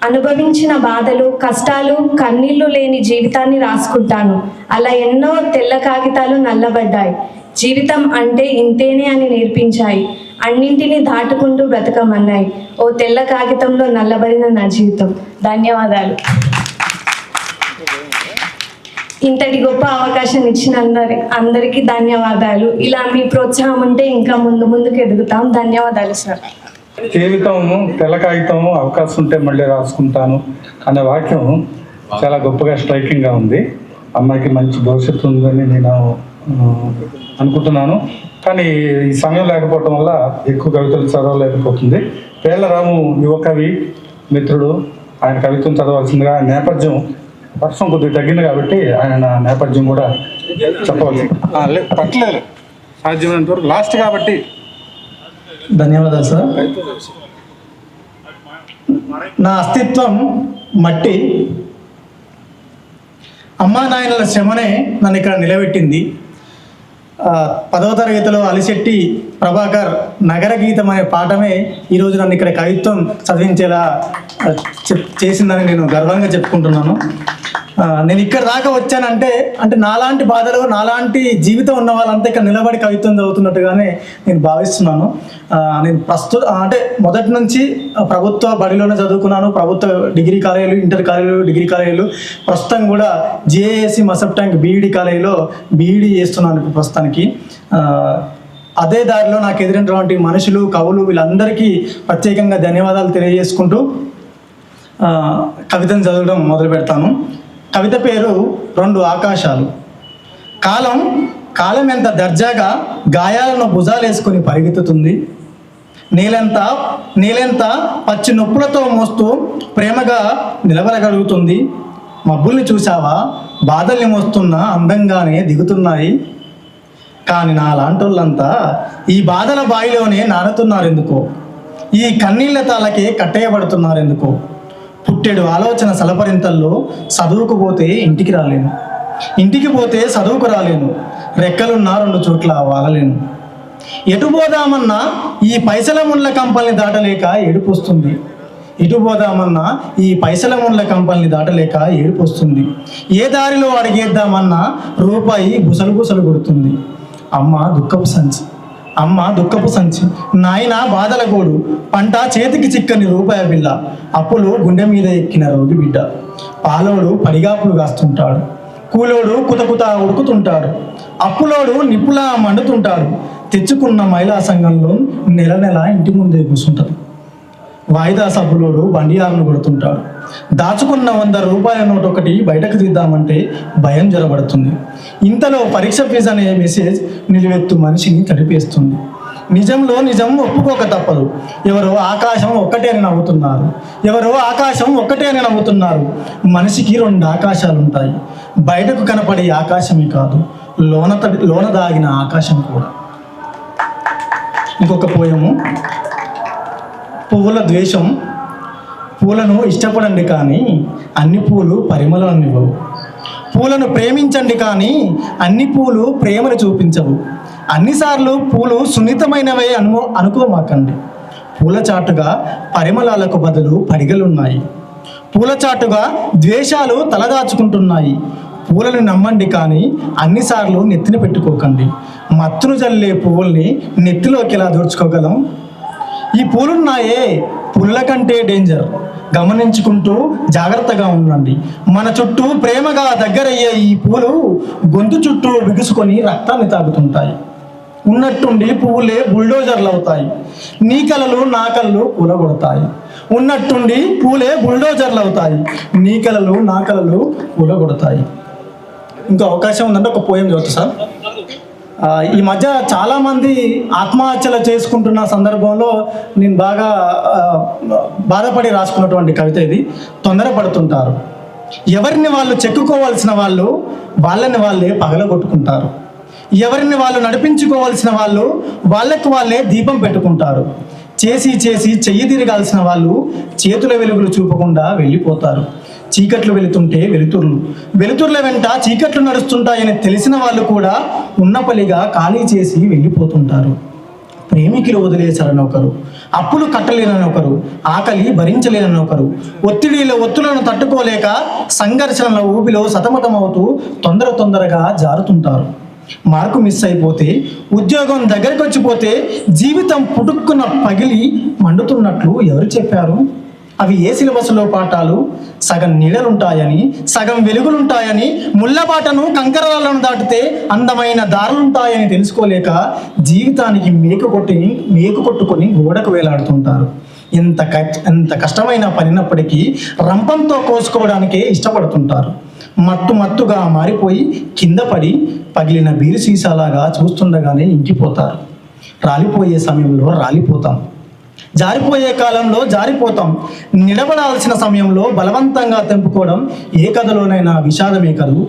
అనుభవించిన బాధలు, కష్టాలు, కన్నీళ్లు లేని జీవితాన్ని రాసుకుంటాను. అలా ఎన్నో తెల్ల కాగితాలు నల్లబడ్డాయి. జీవితం అంటే ఇంతేనే అని నేర్పించాయి. అన్నింటినీ దాటుకుంటూ బ్రతకమన్నాయి. ఓ తెల్ల కాగితంలో నల్లబడిన నా జీవితం. ధన్యవాదాలు. ఇంతటి గొప్ప అవకాశం ఇచ్చిన అందరికీ ధన్యవాదాలు. ఇలా మీ ప్రోత్సాహం ఉంటే ఇంకా ముందుకు ఎదుగుతాం. ధన్యవాదాలు సార్. జీవితము తెల్ల కాగితము, అవకాశం ఉంటే మళ్ళీ రాసుకుంటాను అనే వాక్యం చాలా గొప్పగా స్ట్రైకింగ్గా ఉంది. అమ్మాయికి మంచి భవిష్యత్తు ఉందని నేను అనుకుంటున్నాను. కానీ ఈ సమయం లేకపోవటం వల్ల ఎక్కువ కవితలు చదవలేకపోతుంది. పేర్లరాము యువ కవి మిత్రుడు, ఆయన కవిత్వం చదవాల్సిందిగా. నేపథ్యం వర్షం కొద్దిగా తగ్గింది కాబట్టి ఆయన నేపథ్యం కూడా చెప్పవలసింది. పట్టలేదు సాధ్యమైనంత వరకు లాస్ట్ కాబట్టి. ధన్యవాదాలు సార్. నా అస్తిత్వం మట్టి, అమ్మా నాయనల శ్రమనే నన్ను ఇక్కడ నిలబెట్టింది. 10వ తరగతిలో అలిశెట్టి ప్రభాకర్ నగర గీతం అనే పాఠమే ఈరోజు నన్ను ఇక్కడ కవిత్వం చదివించేలా చేసిందని నేను గర్వంగా చెప్పుకుంటున్నాను. నేను ఇక్కడ దాకా వచ్చానంటే నాలాంటి బాధలు, నాలాంటి జీవితం ఉన్న వాళ్ళంతా ఇక్కడ నిలబడి కవిత్వం చదువుతున్నట్టుగానే నేను భావిస్తున్నాను. నేను మొదటి నుంచి ప్రభుత్వ బడిలోనే చదువుకున్నాను. ప్రభుత్వ డిగ్రీ కాలేజీలు, ఇంటర్ కాలేజీలు, డిగ్రీ కాలేజీలు. ప్రస్తుతం కూడా జేఏసి మసబ్ ట్యాంక్ బీఈడి కాలేజీలో బీఈడి చేస్తున్నాను ఇప్పుడు ప్రస్తుతానికి. అదే దారిలో నాకు ఎదురైనటువంటి మనుషులు, కవులు, వీళ్ళందరికీ ప్రత్యేకంగా ధన్యవాదాలు తెలియజేసుకుంటూ కవితను చదవడం మొదలు పెడతాను. కవిత పేరు 2 ఆకాశాలు. కాలం ఎంత దర్జాగా గాయాలను భుజాలేసుకొని పరిగెత్తుతుంది. నేలెంత పచ్చి నొప్పులతో మోస్తూ ప్రేమగా నిలబడగలుగుతుంది. మబ్బుల్ని చూసావా, బాధల్ని మోస్తున్నా అందంగానే దిగుతున్నాయి. కానీ నా లాంటోళ్ళంతా ఈ బాధల బాయిలోనే నానుతున్నారు ఎందుకో, ఈ కన్నీళ్ల తాళకే కట్టేయబడుతున్నారు ఎందుకో. పుట్టెడు ఆలోచన సలపరింతల్లో చదువుకు పోతే ఇంటికి రాలేను, ఇంటికి పోతే చదువుకు రాలేను, రెక్కలున్నా 2 చోట్ల వాలలేను. ఎటు పోదామన్నా ఈ పైసల ముళ్ళ కంపల్ని దాటలేక ఏడుపు వస్తుంది. ఎటు పోదామన్నా ఈ పైసల ముళ్ళ కంపల్ని దాటలేక ఏడుపు వస్తుంది. ఏ దారిలో అడిగేద్దామన్నా రూపాయి బుసలు బుసలు కొడుతుంది. అమ్మ దుఃఖపు సంచి, నాయన బాధల గోడు, పంట చేతికి చిక్కని రూపాయి బిళ్ళ, అప్పులు గుండె మీద ఎక్కిన రోగి బిడ్డ. పాలోడు పడిగాపులు కాస్తుంటాడు, కూలోడు కుతకుత ఉడుకుతుంటాడు, అప్పులోడు నిప్పులా మండుతుంటాడు. తెచ్చుకున్న మహిళా సంఘంలో నెల నెల ఇంటి ముందే కూర్చుంటాడు. వాయిదా సబ్బులోడు బండియాలను కొడుతుంటాడు. దాచుకున్న 100 రూపాయల నోటు ఒకటి బయటకు తీద్దామంటే భయం జ్వరబడుతుంది. ఇంతలో పరీక్ష ఫీజు అనే మెసేజ్ నిలువెత్తు మనిషిని తడిపేస్తుంది. నిజంలో నిజం ఒప్పుకోక తప్పదు. ఎవరో ఆకాశం ఒక్కటే అని నవ్వుతున్నారు. మనిషికి 2 ఆకాశాలు ఉంటాయి. బయటకు కనపడే ఆకాశమే కాదు, లోన దాగిన ఆకాశం కూడా. ఇంకొక పోయము. పువ్వుల ద్వేషం. పూలను ఇష్టపడండి కానీ అన్ని పూలు పరిమళాన్ని ఇవ్వవు. పూలను ప్రేమించండి కానీ అన్ని పూలు ప్రేమను చూపించవు. అన్నిసార్లు పూలు సున్నితమైనవే అనుకోమాకండి. పూల చాటుగా పరిమళాలకు బదులు పడిగలున్నాయి. పూల చాటుగా ద్వేషాలు తలదాచుకుంటున్నాయి. పూలను నమ్మండి కానీ అన్నిసార్లు నెత్తిన పెట్టుకోకండి. మత్తును జల్లే పువ్వుల్ని నెత్తిలోకి ఎలా దూర్చుకోగలం? ఈ పూలున్నాయే, పులుల కంటే డేంజర్. గమనించుకుంటూ జాగ్రత్తగా ఉండండి. మన చుట్టూ ప్రేమగా దగ్గరయ్యే ఈ పూలు గొంతు చుట్టూ బిగుసుకొని రక్తాన్ని తాగుతుంటాయి. ఉన్నట్టుండి పువ్వులే బుల్డోజర్లు అవుతాయి. నీ కలలు నా కలలు కూలగొడతాయి. ఉన్నట్టుండి పూలే బుల్డోజర్లు అవుతాయి. నీ కలలు నా కలలు కూలగొడతాయి. ఇంకో అవకాశం ఉందంటే ఒక పోయం చదువుతా సార్. ఈ మధ్య చాలామంది ఆత్మహత్యలు చేసుకుంటున్న సందర్భంలో నేను బాగా బాధపడి రాసుకున్నటువంటి కవిత ఇది. తొందరపడుతుంటారు. ఎవరిని వాళ్ళు చెక్కుకోవాల్సిన వాళ్ళు వాళ్ళని వాళ్ళే పగలగొట్టుకుంటారు. ఎవరిని వాళ్ళు నడిపించుకోవాల్సిన వాళ్ళు వాళ్ళకు వాళ్ళే దీపం పెట్టుకుంటారు. చేసి చెయ్యి తిరగాల్సిన వాళ్ళు చేతుల వెలుగులు చూపకుండా వెళ్ళిపోతారు. చీకట్లు వెళుతుంటే వెలుతుర్ల వెంట చీకట్లు నడుస్తుంటాయని తెలిసిన వాళ్ళు కూడా ఉన్నపలిగా ఖాళీ చేసి వెళ్ళిపోతుంటారు. ప్రేమికులు వదిలేశారని ఒకరు, అప్పులు కట్టలేనని ఒకరు, ఆకలి భరించలేనని ఒకరు, ఒత్తులను తట్టుకోలేక సంఘర్షణల ఊపిలో సతమతమవుతూ తొందరగా జారుతుంటారు. మార్కు మిస్ అయిపోతే, ఉద్యోగం దగ్గరికి వచ్చిపోతే జీవితం పుట్టుక్కున పగిలి మండుతున్నట్లు ఎవరు చెప్పారు? అవి ఏ సిలబస్లో పాఠాలు? సగం నీడలుంటాయని, సగం వెలుగులుంటాయని, ముళ్ళబాటను కంకరాలను దాటితే అందమైన దారులుంటాయని తెలుసుకోలేక జీవితానికి మేకు కొట్టుకొని గోడకు వేలాడుతుంటారు. ఎంత కష్టమైన పనినప్పటికీ రంపంతో కోసుకోవడానికే ఇష్టపడుతుంటారు. మత్తుగా మారిపోయి కింద పడి పగిలిన బీరు సీసాలాగా చూస్తుండగానే ఇంకిపోతారు. రాలిపోయే సమయంలో రాలిపోతాం, జారిపోయే కాలంలో జారిపోతాం. నిలబడాల్సిన సమయంలో బలవంతంగా తెంపుకోవడం ఏ కథలోనైనా విషాదమే కదూ.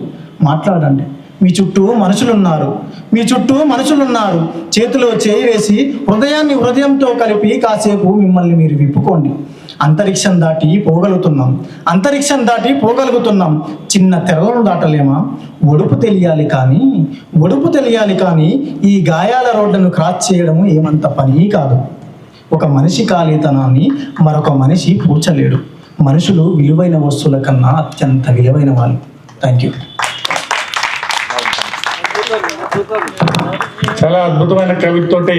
మాట్లాడండి. మీ చుట్టూ మనుషులున్నారు. చేతిలో చేయి వేసి హృదయాన్ని హృదయంతో కలిపి కాసేపు మిమ్మల్ని మీరు విప్పుకోండి. అంతరిక్షం దాటి పోగలుగుతున్నాం. చిన్న తెరలను దాటలేమా? ఒడుపు తెలియాలి కానీ ఈ గాయాల రోడ్డును క్రాస్ చేయడం ఏమంత పని కాదు. ఒక మనిషి ఖాళీతనాన్ని మరొక మనిషి పూడ్చలేడు. మనుషులు విలువైన వస్తువుల కన్నా అత్యంత విలువైన వాళ్ళు. Thank you. చాలా అద్భుతమైన కవితతోటి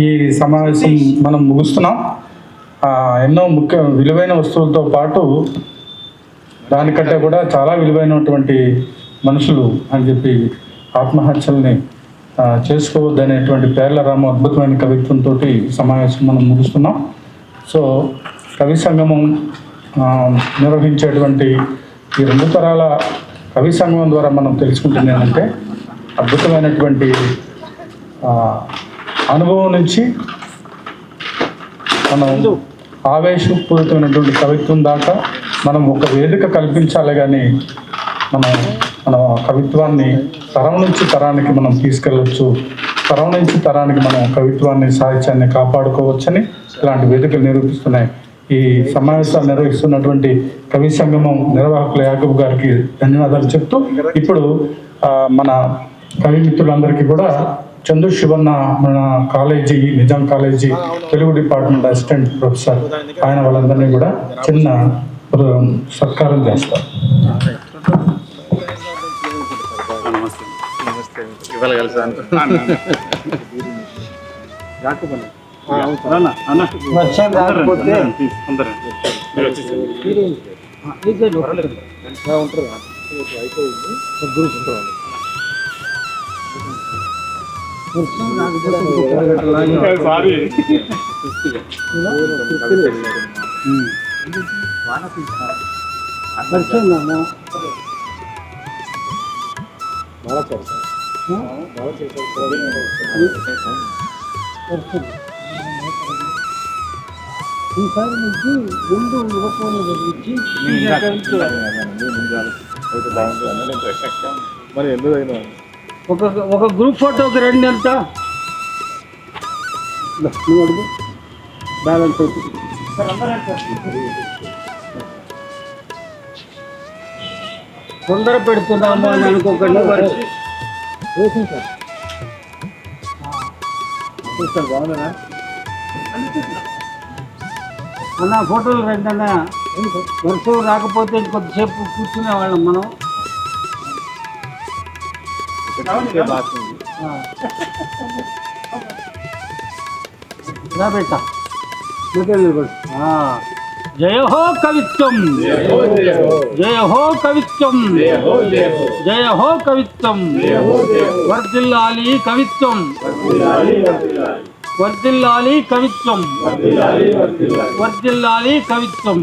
ఈ సమావేశం మనం ముగుస్తున్నాం. ఎన్నో విలువైన వస్తువులతో పాటు దానికంటే కూడా చాలా విలువైనటువంటి మనుషులు అని చెప్పి ఆత్మహత్యల్ని చేసుకోవద్దనేటువంటి పేర్లరాము అద్భుతమైన కవిత్వంతో సమావేశం మనం ముగుస్తున్నాం. సో కవి సంగమం నిర్వహించేటువంటి ఈ 2 తరాల కవి సంగమం ద్వారా మనం తెలుసుకుంటుంది ఏంటంటే అద్భుతమైనటువంటి అనుభవం నుంచి మనం ఆవేశపూరితమైనటువంటి కవిత్వం దాకా మనం ఒక వేదిక కల్పించాలి, కానీ మన కవిత్వాన్ని తరం నుంచి తరానికి మనం తీసుకెళ్ళవచ్చు, తరం నుంచి తరానికి మనం కవిత్వాన్ని సాహిత్యాన్ని కాపాడుకోవచ్చని ఇలాంటి వేదికలు నిరూపిస్తున్నాయి. ఈ సమావేశాలు నిర్వహిస్తున్నటువంటి కవి సంగమం నిర్వాహకుల యాకబ్ గారికి ధన్యవాదాలు చెప్తూ, ఇప్పుడు మన కవి మిత్రులందరికీ కూడా చందు శివన్న మన college Nizam college Telugu department assistant professor, ఆయన వాళ్ళందరినీ కూడా చిన్న సత్కారం చేస్తారు. వర్షం రాకపోతే ఈసారి నుంచి రెండు యువకులు గురించి ఒక గ్రూప్ ఫోటోకి రెండు ఎంత బ్యాలెన్స్ అవుతుంది. తొందర పెడుతున్నాము అని అనుకోకండి. సార్ బాగుందా అన్న? ఫోటోలు రెండన్నా వర్షం రాకపోతే కొద్దిసేపు కూర్చునేవాళ్ళం మనం. బేటా జయ హో కవిత్వం, జయ హో కవిత్వం, జయ హో కవిత్వం, వర్ధిల్లాలి కవిత్వం, వర్ధిల్లాలి కవిత్వం, వర్ధిల్లాలి కవిత్వం.